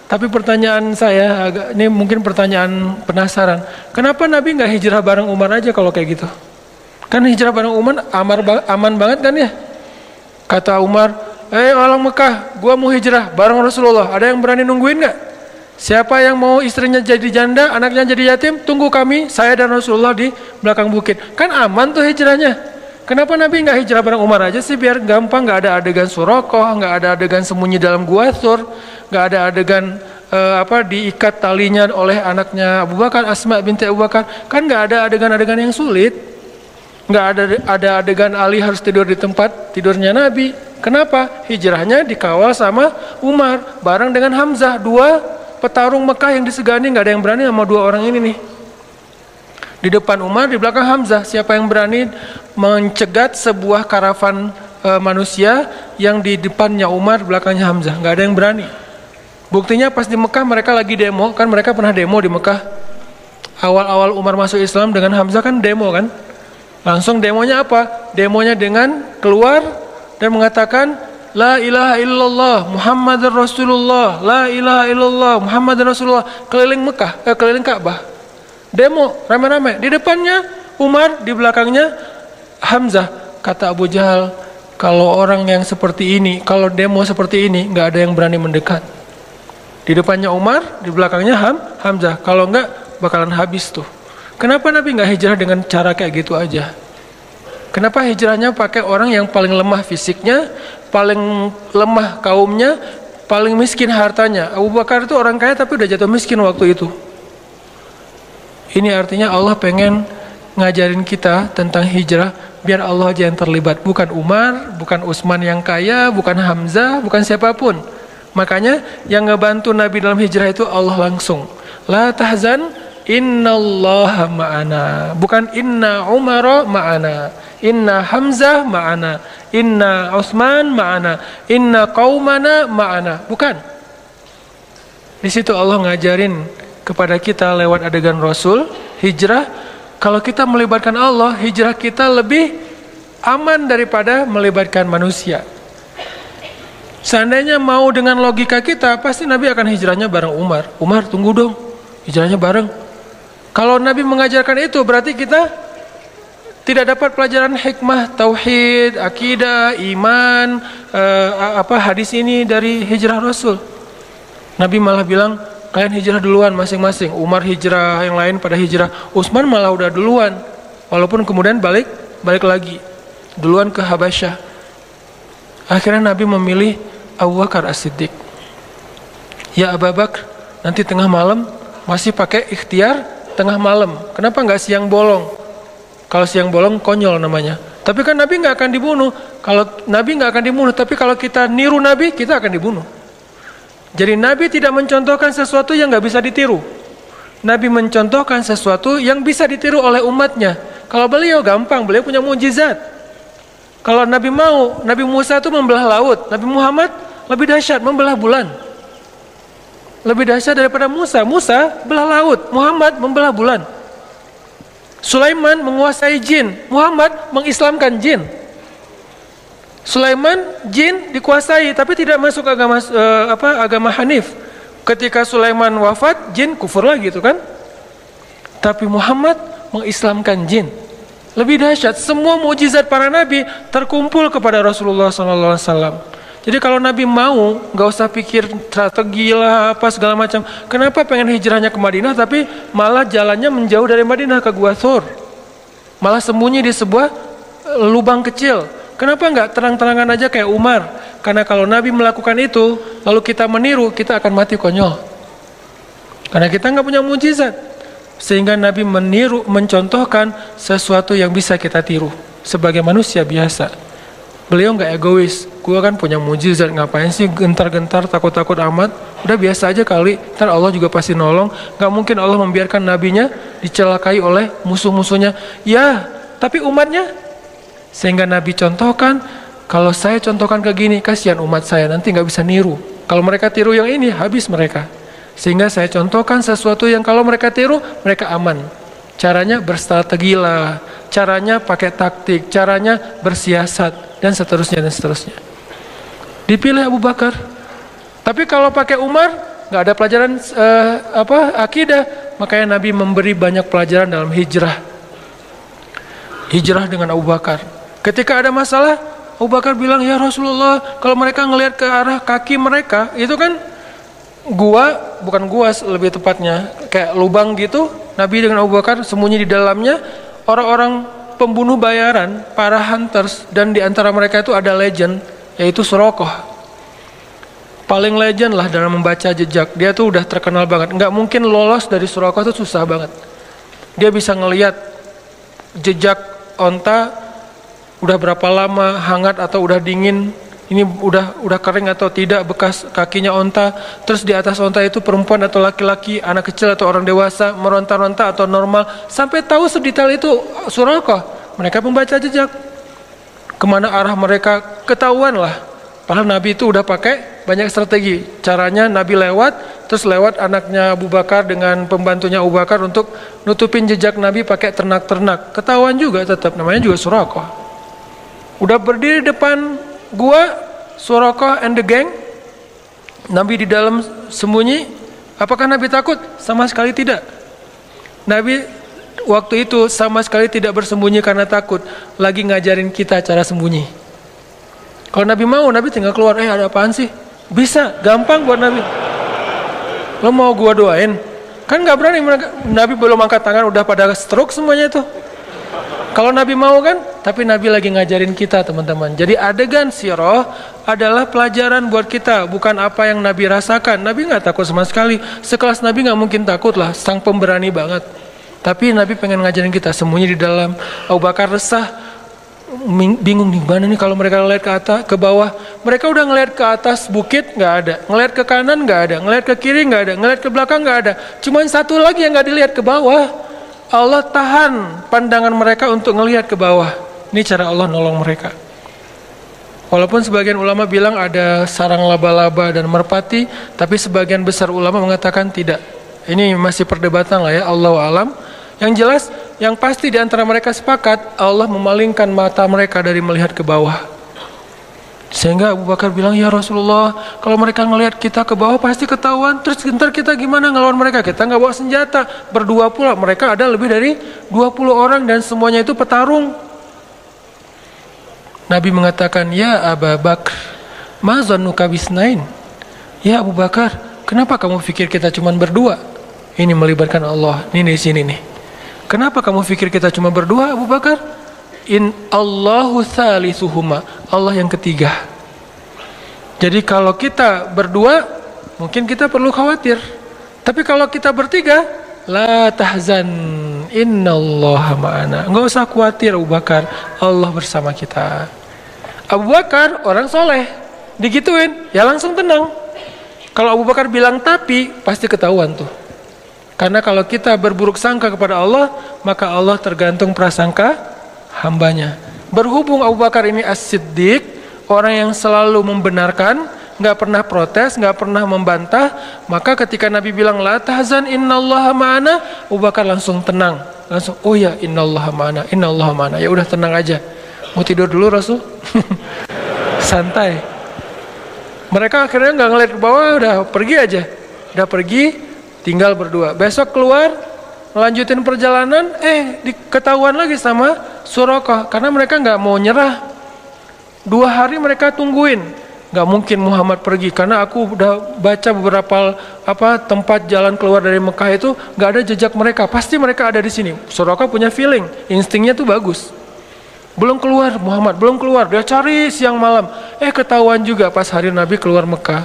Tapi pertanyaan saya, ini mungkin pertanyaan penasaran, kenapa Nabi nggak hijrah bareng Umar aja kalau kayak gitu? Kan hijrah bareng Umar aman banget kan ya? Kata Umar, orang Mekah, gua mau hijrah bareng Rasulullah, ada yang berani nungguin nggak? Siapa yang mau istrinya jadi janda, anaknya jadi yatim, tunggu kami, saya dan Rasulullah di belakang bukit. Kan aman tuh hijrahnya. Kenapa Nabi nggak hijrah bareng Umar aja sih, biar gampang, nggak ada adegan Surakoh, nggak ada adegan sembunyi dalam gua Thur, nggak ada adegan diikat talinya oleh anaknya Abu Bakar, Asma binti Abu Bakar. Kan nggak ada adegan-adegan yang sulit. Nggak ada adegan Ali harus tidur di tempat tidurnya Nabi. Kenapa? Hijrahnya dikawal sama Umar bareng dengan Hamzah, dua petarung Mekah yang disegani. Nggak ada yang berani sama dua orang ini nih. Di depan Umar, di belakang Hamzah. Siapa yang berani mencegat sebuah karavan manusia yang di depannya Umar, belakangnya Hamzah? Nggak ada yang berani. Buktinya pas di Mekah mereka lagi demo, kan mereka pernah demo di Mekah. Awal-awal Umar masuk Islam dengan Hamzah kan demo kan. Langsung demonya apa? Demonya dengan keluar dan mengatakan La ilaha illallah Muhammadur Rasulullah, La ilaha illallah Muhammadur Rasulullah, keliling Mekah, keliling Ka'bah. Demo rame-rame. Di depannya Umar, di belakangnya Hamzah. Kata Abu Jahal, kalau orang yang seperti ini, kalau demo seperti ini, nggak ada yang berani mendekat. Di depannya Umar, di belakangnya Hamzah. Kalau nggak, bakalan habis tuh. Kenapa Nabi nggak hijrah dengan cara kayak gitu aja? Kenapa hijrahnya pakai orang yang paling lemah fisiknya, paling lemah kaumnya, paling miskin hartanya? Abu Bakar itu orang kaya tapi udah jatuh miskin waktu itu. Ini artinya Allah pengen ngajarin kita tentang hijrah, biar Allah aja yang terlibat, bukan Umar, bukan Utsman yang kaya, bukan Hamzah, bukan siapapun. Makanya yang ngebantu Nabi dalam hijrah itu Allah langsung. La tahzan, innallaha ma'ana. Bukan inna Umar ma'ana, inna Hamzah ma'ana, inna Utsman ma'ana, inna qaumana ma'ana. Bukan. Di situ Allah ngajarin kepada kita lewat adegan Rasul hijrah. Kalau kita melibatkan Allah, hijrah kita lebih aman daripada melibatkan manusia. Seandainya mau dengan logika kita, pasti Nabi akan hijrahnya bareng Umar. Umar, tunggu dong, hijrahnya bareng. Kalau Nabi mengajarkan itu, berarti kita tidak dapat pelajaran hikmah, tauhid, akidah, iman, hadis ini dari hijrah Rasul. Nabi malah bilang, kalian hijrah duluan masing-masing. Umar hijrah, yang lain pada hijrah. Utsman malah udah duluan. Walaupun kemudian balik lagi. Duluan ke Habasyah. Akhirnya Nabi memilih Abu Bakar As-Siddiq. Ya Abu Bakar, nanti tengah malam masih pakai ikhtiar tengah malam. Kenapa nggak siang bolong? Kalau siang bolong konyol namanya. Tapi kan Nabi nggak akan dibunuh. Kalau Nabi nggak akan dibunuh, tapi kalau kita niru Nabi, kita akan dibunuh. Jadi Nabi tidak mencontohkan sesuatu yang nggak bisa ditiru. Nabi mencontohkan sesuatu yang bisa ditiru oleh umatnya. Kalau beliau gampang, beliau punya mukjizat. Kalau Nabi mau, Nabi Musa itu membelah laut. Nabi Muhammad lebih dahsyat, membelah bulan. Lebih dahsyat daripada Musa. Musa belah laut, Muhammad membelah bulan. Sulaiman menguasai jin, Muhammad mengislamkan jin. Sulaiman jin dikuasai tapi tidak masuk agama Hanif. Ketika Sulaiman wafat, jin kufur lagi itu kan. Tapi Muhammad mengislamkan jin. Lebih dahsyat, semua mukjizat para nabi terkumpul kepada Rasulullah SAW. Jadi kalau Nabi mau, nggak usah pikir strategi lah apa segala macam. Kenapa pengen hijrahnya ke Madinah tapi malah jalannya menjauh dari Madinah ke Gua Thur, malah sembunyi di sebuah lubang kecil. Kenapa nggak terang-terangan aja kayak Umar? Karena kalau Nabi melakukan itu, lalu kita meniru, kita akan mati konyol. Karena kita nggak punya mukjizat. Sehingga Nabi meniru, mencontohkan sesuatu yang bisa kita tiru sebagai manusia biasa. Beliau nggak egois. Gua kan punya mukjizat, ngapain sih gentar-gentar, takut-takut amat? Udah biasa aja kali. Ntar Allah juga pasti nolong. Nggak mungkin Allah membiarkan nabinya dicelakai oleh musuh-musuhnya. Ya, tapi umatnya. Sehingga Nabi contohkan, kalau saya contohkan ke gini, kasihan umat saya nanti nggak bisa niru. Kalau mereka tiru yang ini, habis mereka. Sehingga saya contohkan sesuatu yang kalau mereka tiru, mereka aman. Caranya berstrategi lah, caranya pakai taktik, caranya bersiasat, dan seterusnya dan seterusnya. Dipilih Abu Bakar. Tapi kalau pakai Umar, nggak ada pelajaran akidah. Makanya Nabi memberi banyak pelajaran dalam hijrah. Hijrah dengan Abu Bakar. Ketika ada masalah, Abu Bakar bilang, ya Rasulullah, kalau mereka ngelihat ke arah kaki mereka, itu kan bukan gua lebih tepatnya, kayak lubang gitu. Nabi dengan Abu Bakar sembunyi di dalamnya. Orang-orang pembunuh bayaran, para hunters, dan di antara mereka itu ada legend, yaitu Surakoh. Paling legend lah dalam membaca jejak. Dia tuh udah terkenal banget. Nggak mungkin lolos dari Surakoh, itu susah banget. Dia bisa ngelihat jejak onta udah berapa lama hangat atau udah dingin, ini udah kering atau tidak bekas kakinya onta. Terus di atas onta itu perempuan atau laki-laki, anak kecil atau orang dewasa, meronta-ronta atau normal, sampai tahu sedetail itu Surakoh. Mereka membaca jejak, kemana arah mereka ketahuan lah. Padahal Nabi itu udah pakai banyak strategi. Caranya Nabi terus lewat anaknya Abu Bakar dengan pembantunya Abu Bakar untuk nutupin jejak Nabi pakai ternak-ternak. Ketahuan juga tetap, namanya juga Surakoh. Udah berdiri depan gua, Surakoh and the gang. Nabi di dalam sembunyi. Apakah Nabi takut? Sama sekali tidak. Nabi waktu itu sama sekali tidak bersembunyi karena takut, lagi ngajarin kita cara sembunyi. Kalau Nabi mau, Nabi tinggal keluar, ada apaan sih? Bisa, gampang buat Nabi. Lo mau gua doain? Kan nggak berani, Nabi belum angkat tangan udah pada stroke semuanya itu. Kalau Nabi mau kan, tapi Nabi lagi ngajarin kita teman-teman. Jadi adegan sirah adalah pelajaran buat kita, bukan apa yang Nabi rasakan. Nabi nggak takut sama sekali. Sekelas Nabi nggak mungkin takut lah, sang pemberani banget. Tapi Nabi pengen ngajarin kita, sembunyi di dalam. Abu Bakar resah, bingung nih, mana nih kalau mereka ngeliat ke atas, ke bawah. Mereka udah ngeliat ke atas bukit nggak ada, ngeliat ke kanan nggak ada, ngeliat ke kiri nggak ada, ngeliat ke belakang nggak ada. Cuman satu lagi yang nggak dilihat, ke bawah. Allah tahan pandangan mereka untuk ngelihat ke bawah. Ini cara Allah nolong mereka. Walaupun sebagian ulama bilang ada sarang laba-laba dan merpati, tapi sebagian besar ulama mengatakan tidak. Ini masih perdebatan lah ya, Allahu alam. Yang jelas, yang pasti di antara mereka sepakat, Allah memalingkan mata mereka dari melihat ke bawah. Sehingga Abu Bakar bilang, ya Rasulullah, kalau mereka ngelihat kita ke bawah pasti ketahuan. Terus ntar kita gimana ngelawan mereka? Kita nggak bawa senjata. Berdua pula, mereka ada lebih dari 20 orang dan semuanya itu petarung. Nabi mengatakan, ya Abu Bakar, ma zannuka bisnain? Ya Abu Bakar, kenapa kamu pikir kita cuma berdua? Ini melibatkan Allah. Ini di sini nih. Kenapa kamu pikir kita cuma berdua, Abu Bakar? In Allahu thalisuhuma, Allah yang ketiga. Jadi kalau kita berdua, mungkin kita perlu khawatir. Tapi kalau kita bertiga, la tahzan, innallaha ma'ana. Enggak usah khawatir Abu Bakar, Allah bersama kita. Abu Bakar orang soleh, digituin, ya langsung tenang. Kalau Abu Bakar bilang tapi, pasti ketahuan tuh. Karena kalau kita berburuk sangka kepada Allah, maka Allah tergantung prasangka hambanya. Berhubung Abu Bakar ini as-siddiq, orang yang selalu membenarkan, nggak pernah protes, nggak pernah membantah, maka ketika Nabi bilang la tahzan innallaha ma'ana, Abu Bakar langsung tenang, langsung oh ya innallaha ma'ana, ya udah tenang aja. Mau tidur dulu Rasul? Santai. Mereka akhirnya nggak ngeliat ke bawah, udah pergi aja, udah pergi, tinggal berdua. Besok keluar, melanjutin perjalanan, diketahuan lagi sama Suraqah, karena mereka nggak mau nyerah. 2 hari mereka tungguin, nggak mungkin Muhammad pergi, karena aku udah baca beberapa tempat jalan keluar dari Mekah itu nggak ada jejak mereka, pasti mereka ada di sini. Suraqah punya feeling, instingnya tuh bagus. Belum keluar Muhammad, belum keluar, dia cari siang malam, ketahuan juga pas hari Nabi keluar Mekah.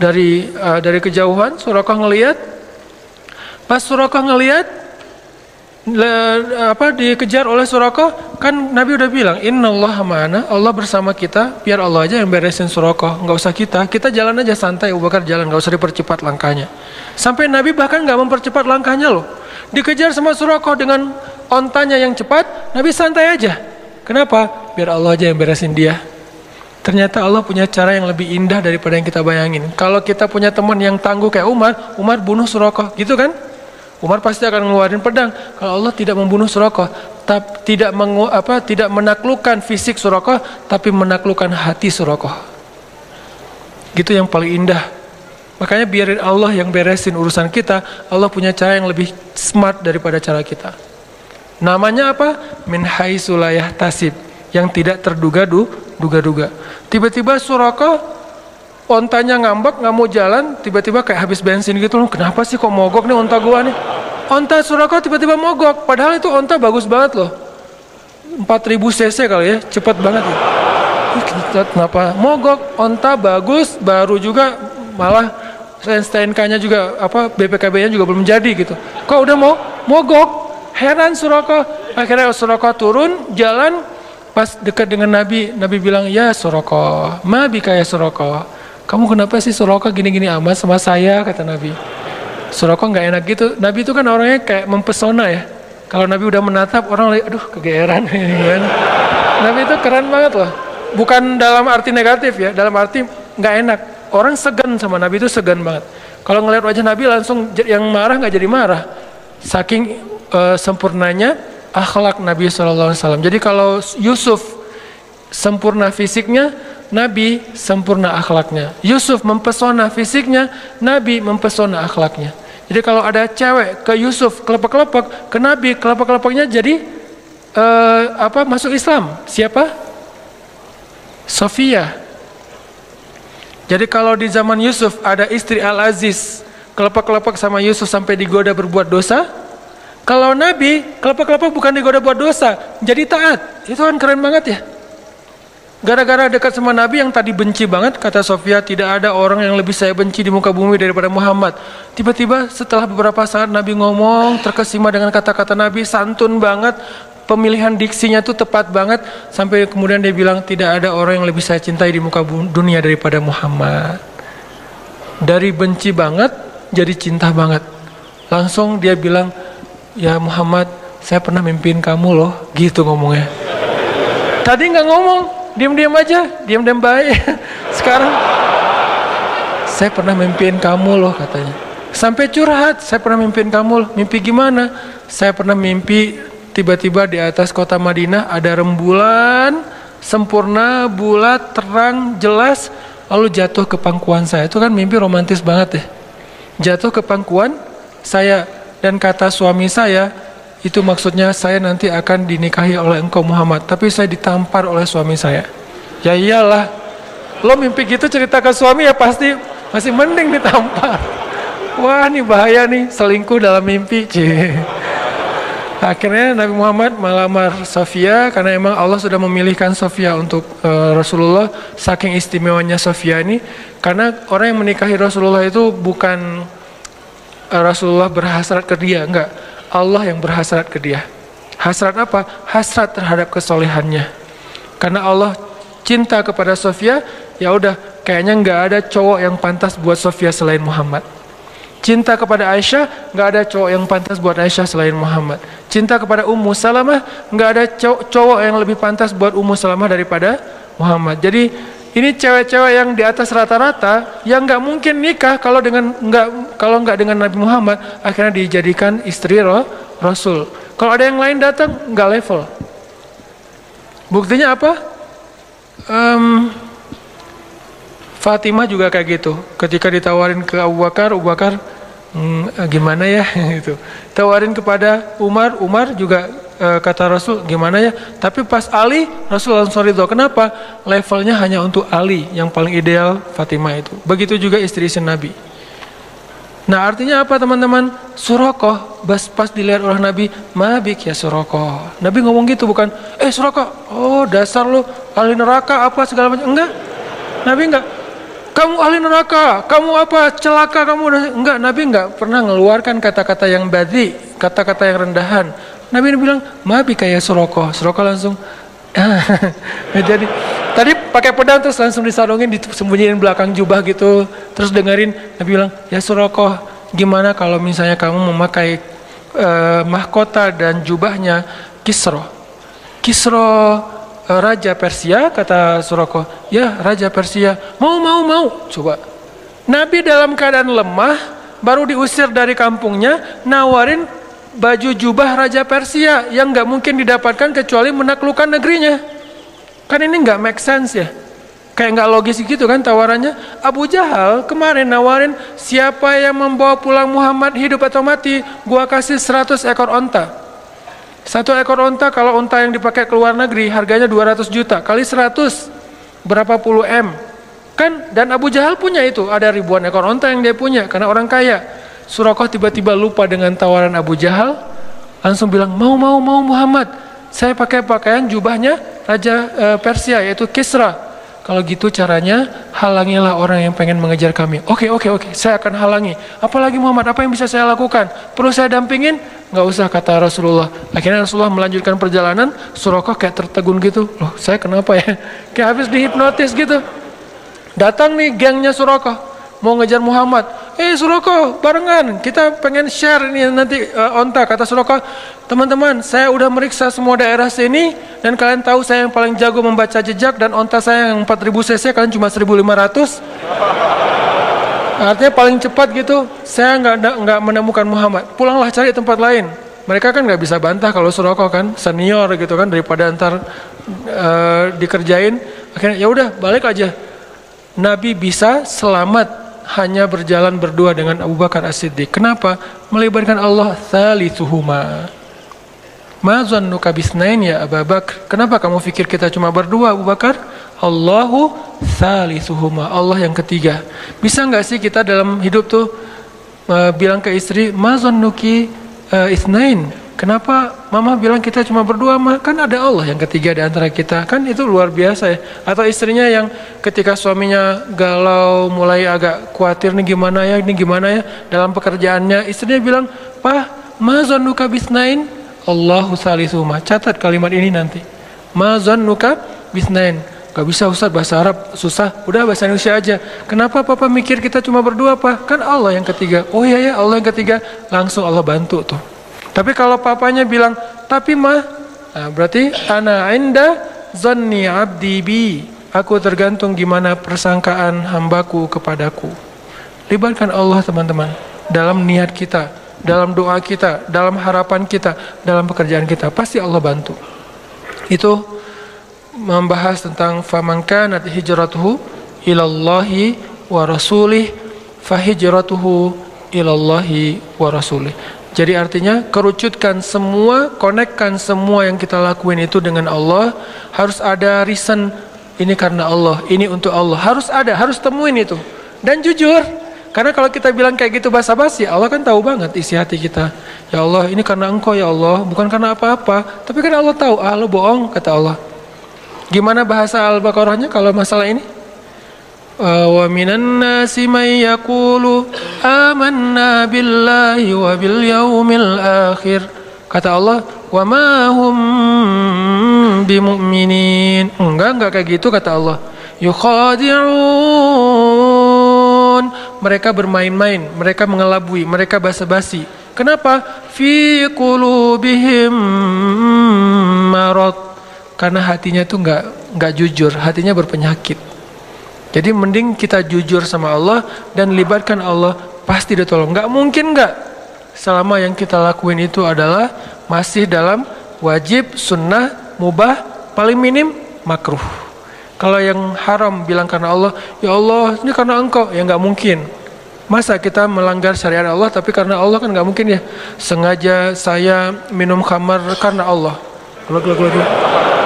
Dari kejauhan Suraqah ngelihat, pas Suraqah ngelihat dikejar oleh Suraqah, kan Nabi udah bilang innallaha ma'ana, Allah bersama kita, biar Allah aja yang beresin Suraqah, nggak usah kita jalan aja santai. Abu Bakar jalan, nggak usah dipercepat langkahnya. Sampai Nabi bahkan nggak mempercepat langkahnya loh. Dikejar sama Suraqah dengan ontanya yang cepat, Nabi santai aja. Kenapa? Biar Allah aja yang beresin dia. Ternyata Allah punya cara yang lebih indah daripada yang kita bayangin. Kalau kita punya teman yang tangguh kayak Umar bunuh Suraqah, gitu kan? Umar pasti akan ngeluarin pedang. Kalau Allah tidak membunuh Suraqah, tidak menaklukkan fisik Suraqah, tapi menaklukkan hati Suraqah. Gitu yang paling indah. Makanya biarin Allah yang beresin urusan kita. Allah punya cara yang lebih smart daripada cara kita. Namanya apa? Min haitsu la yahtasib, yang tidak terduga-duga. Tiba-tiba Suraqah ontanya ngambek, nggak mau jalan, tiba-tiba kayak habis bensin gitu loh. Kenapa sih kok mogok nih onta gua nih? Onta Suraqah tiba-tiba mogok, padahal itu onta bagus banget loh, 4000 cc kali ya, cepet banget ya. Kenapa mogok? Onta bagus, baru juga, malah STNK-nya juga BPKB-nya juga belum jadi gitu. Kok udah mau mogok? Heran Suraqah. Akhirnya Suraqah turun jalan, pas dekat dengan Nabi bilang, ya Suraqah, ma bika ya Suraqah, kamu kenapa sih Suraqah gini-gini amat sama saya, kata Nabi. Suraqah nggak enak gitu. Nabi itu kan orangnya kayak mempesona ya. Kalau Nabi udah menatap, orang lagi, aduh kegeeran. Nabi itu keren banget loh. Bukan dalam arti negatif ya, dalam arti nggak enak. Orang segan sama Nabi itu segan banget. Kalau ngelihat wajah Nabi langsung yang marah nggak jadi marah. Saking sempurnanya akhlak Nabi SAW. Jadi kalau Yusuf sempurna fisiknya, Nabi sempurna akhlaknya. Yusuf mempesona fisiknya, Nabi mempesona akhlaknya. Jadi kalau ada cewek ke Yusuf kelepek-kelepek, ke Nabi kelepek-kelepeknya jadi masuk Islam. Siapa? Sofia. Jadi kalau di zaman Yusuf ada istri Al-Aziz kelepek-kelepek sama Yusuf sampai digoda berbuat dosa. Kalau Nabi kelepek-kelepek bukan digoda buat dosa, jadi taat. Itu kan keren banget ya. Gara-gara dekat sama Nabi yang tadi benci banget, kata Sofia, tidak ada orang yang lebih saya benci di muka bumi daripada Muhammad. Tiba-tiba setelah beberapa saat Nabi ngomong, terkesima dengan kata-kata Nabi, santun banget, pemilihan diksinya tuh tepat banget, sampai kemudian dia bilang, tidak ada orang yang lebih saya cintai di muka dunia daripada Muhammad. Dari benci banget, jadi cinta banget. Langsung dia bilang, ya Muhammad, saya pernah mimpiin kamu loh, gitu ngomongnya. Tadi nggak ngomong, diam-diam aja, diam-diam baik. Sekarang saya pernah mimpiin kamu loh katanya. Sampai curhat, saya pernah mimpiin kamu loh. Mimpi gimana? Saya pernah mimpi tiba-tiba di atas kota Madinah ada rembulan sempurna, bulat, terang, jelas, lalu jatuh ke pangkuan saya. Itu kan mimpi romantis banget ya. Jatuh ke pangkuan saya, dan kata suami saya, itu maksudnya saya nanti akan dinikahi oleh engkau Muhammad, tapi saya ditampar oleh suami saya. Ya iyalah, lo mimpi gitu cerita ke suami ya pasti masih mending ditampar. Wah ini bahaya nih, selingkuh dalam mimpi. Akhirnya Nabi Muhammad melamar Sofia karena emang Allah sudah memilihkan Sofia untuk Rasulullah. Saking istimewanya Sofia ini, karena orang yang menikahi Rasulullah itu bukan Rasulullah berhasrat ke dia, enggak. Allah yang berhasrat ke dia. Hasrat apa? Hasrat terhadap kesolehannya. Karena Allah cinta kepada Sofia, ya udah, kayaknya nggak ada cowok yang pantas buat Sofia selain Muhammad. Cinta kepada Aisyah, nggak ada cowok yang pantas buat Aisyah selain Muhammad. Cinta kepada Ummu Salamah, nggak ada cowok yang lebih pantas buat Ummu Salamah daripada Muhammad. Jadi ini cewek-cewek yang di atas rata-rata yang nggak mungkin nikah kalau nggak dengan Nabi Muhammad, akhirnya dijadikan istri Rasul. Kalau ada yang lain datang nggak level. Buktinya apa? Fatimah juga kayak gitu. Ketika ditawarin ke Abu Bakar gimana ya gitu. Tawarin kepada Umar juga kata Rasul gimana ya. Tapi pas Ali, Rasul langsung ridho. Kenapa? Levelnya hanya untuk Ali, yang paling ideal Fatimah itu. Begitu juga istri-istri Nabi. Nah artinya apa teman-teman? Surakoh pas dilihat oleh Nabi, mabik ya Surakoh. Nabi ngomong gitu bukan, Surakoh, oh dasar lu ahli neraka apa segala macam. Enggak. Nabi enggak. Kamu ahli neraka, kamu apa, celaka kamu. Enggak, Nabi enggak pernah mengeluarkan kata-kata yang badhi, kata-kata yang rendahan. Nabi bilang, mabik ya Surakoh. Surakoh langsung, jadi tadi pakai pedang terus langsung disarungin, disembunyiin belakang jubah gitu. Terus dengerin, Nabi bilang, ya Surakoh, gimana kalau misalnya kamu memakai mahkota dan jubahnya Kisra Raja Persia, kata Surakoh. Ya Raja Persia, mau. Coba, Nabi dalam keadaan lemah, baru diusir dari kampungnya, nawarin baju jubah Raja Persia yang nggak mungkin didapatkan kecuali menaklukkan negerinya. Kan ini nggak make sense ya, kayak nggak logis gitu kan tawarannya. Abu Jahal kemarin nawarin, siapa yang membawa pulang Muhammad hidup atau mati, gua kasih 100 ekor onta. 1 ekor onta, kalau onta yang dipakai ke luar negeri harganya 200 juta kali 100 berapa puluh M kan. Dan Abu Jahal punya itu, ada ribuan ekor onta yang dia punya karena orang kaya. Surakoh tiba-tiba lupa dengan tawaran Abu Jahal, langsung bilang, mau Muhammad, saya pakai pakaian jubahnya Raja Persia yaitu Kisra. Kalau gitu caranya halangilah orang yang pengen mengejar kami. Oke, saya akan halangi. Apalagi Muhammad, apa yang bisa saya lakukan? Perlu saya dampingin? Nggak usah, kata Rasulullah. Akhirnya Rasulullah melanjutkan perjalanan. Surakoh kayak tertegun gitu. Loh, saya kenapa ya? Kayak habis dihipnotis gitu. Datang nih gengnya Surakoh, mau ngejar Muhammad. Surakoh, barengan, kita pengen share ini nanti onta. Kata Surakoh, teman-teman, saya udah meriksa semua daerah sini, dan kalian tahu saya yang paling jago membaca jejak, dan onta saya yang 4000 cc, kalian cuma 1500. Artinya paling cepat gitu. Saya nggak menemukan Muhammad. Pulanglah cari tempat lain. Mereka kan nggak bisa bantah kalau Surakoh kan senior gitu kan, daripada ntar dikerjain. Akhirnya ya udah balik aja. Nabi bisa selamat hanya berjalan berdua dengan Abu Bakar As-Siddiq. Kenapa? Melibatkan Allah thalithuhuma. Ma zannuka bisnain ya Abu Bakar? Kenapa kamu pikir kita cuma berdua Abu Bakar? Allahu thalithuhuma. Allah yang ketiga. Bisa nggak sih kita dalam hidup tuh bilang ke istri, ma zannuki isnain? Kenapa mama bilang kita cuma berdua, mah? Kan ada Allah yang ketiga di antara kita. Kan itu luar biasa ya. Atau istrinya yang ketika suaminya galau, mulai agak khawatir nih gimana ya, dalam pekerjaannya, istrinya bilang, "Pah, ma zannuka bisnain?" Allahu salisuhuma. Catat kalimat ini nanti. Ma zannuka bisnain. Gak bisa Ustaz, bahasa Arab susah. Udah bahasa Indonesia aja. Kenapa papa mikir kita cuma berdua, Pak? Kan Allah yang ketiga. Oh iya ya, Allah yang ketiga. Langsung Allah bantu tuh. Tapi kalau papanya bilang, tapi mah, nah berarti ana inda zanni abdi bi. Aku tergantung gimana persangkaan hambaku kepadaku. Libatkan Allah teman-teman dalam niat kita, dalam doa kita, dalam harapan kita, dalam pekerjaan kita. Pasti Allah bantu. Itu membahas tentang faman kanat hijratuhu ilallahi wa rasulih fahijratuhu ilallahi wa rasulih. Jadi artinya kerucutkan semua, konekkan semua yang kita lakuin itu dengan Allah. Harus ada reason, ini karena Allah, ini untuk Allah. Harus ada, harus temuin itu. Dan jujur, karena kalau kita bilang kayak gitu basa-basi, Allah kan tahu banget isi hati kita. Ya Allah, ini karena Engkau ya Allah, bukan karena apa-apa. Tapi kan Allah tahu, lu bohong, kata Allah. Gimana bahasa Al-Baqarahnya kalau masalah ini? Wa minan nasi may yaqulu amanna billahi wa bil yaumil akhir. Kata Allah, wa ma hum bimu'minin. Enggak kayak gitu kata Allah. Yukhadi'un. Mereka bermain-main, mereka mengelabui, mereka basa-basi. Kenapa? Fi qulubihim marad. Karena hatinya itu enggak jujur, hatinya berpenyakit. Jadi mending kita jujur sama Allah dan libatkan Allah, pasti ditolong. Nggak mungkin nggak, selama yang kita lakuin itu adalah masih dalam wajib, sunnah, mubah, paling minim makruh. Kalau yang haram bilang karena Allah, ya Allah ini karena Engkau, ya nggak mungkin. Masa kita melanggar syariat Allah, tapi karena Allah kan nggak mungkin ya. Sengaja saya minum khamar karena Allah.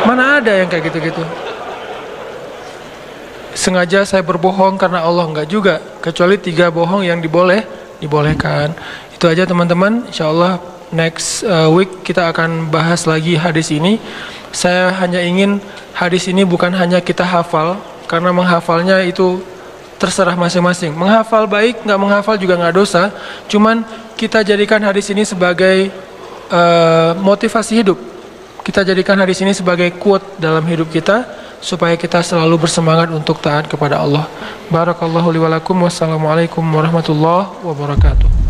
Mana ada yang kayak gitu-gitu. Sengaja saya berbohong karena Allah, enggak juga. Kecuali 3 bohong yang dibolehkan. Itu aja teman-teman. Insyaallah next week kita akan bahas lagi hadis ini. Saya hanya ingin hadis ini bukan hanya kita hafal, karena menghafalnya itu terserah masing-masing. Menghafal baik, nggak menghafal juga nggak dosa. Cuman kita jadikan hadis ini sebagai motivasi hidup. Kita jadikan hadis ini sebagai quote dalam hidup kita, supaya kita selalu bersemangat untuk taat kepada Allah. Barakallahu li wa lakum. Wassalamualaikum warahmatullahi wabarakatuh.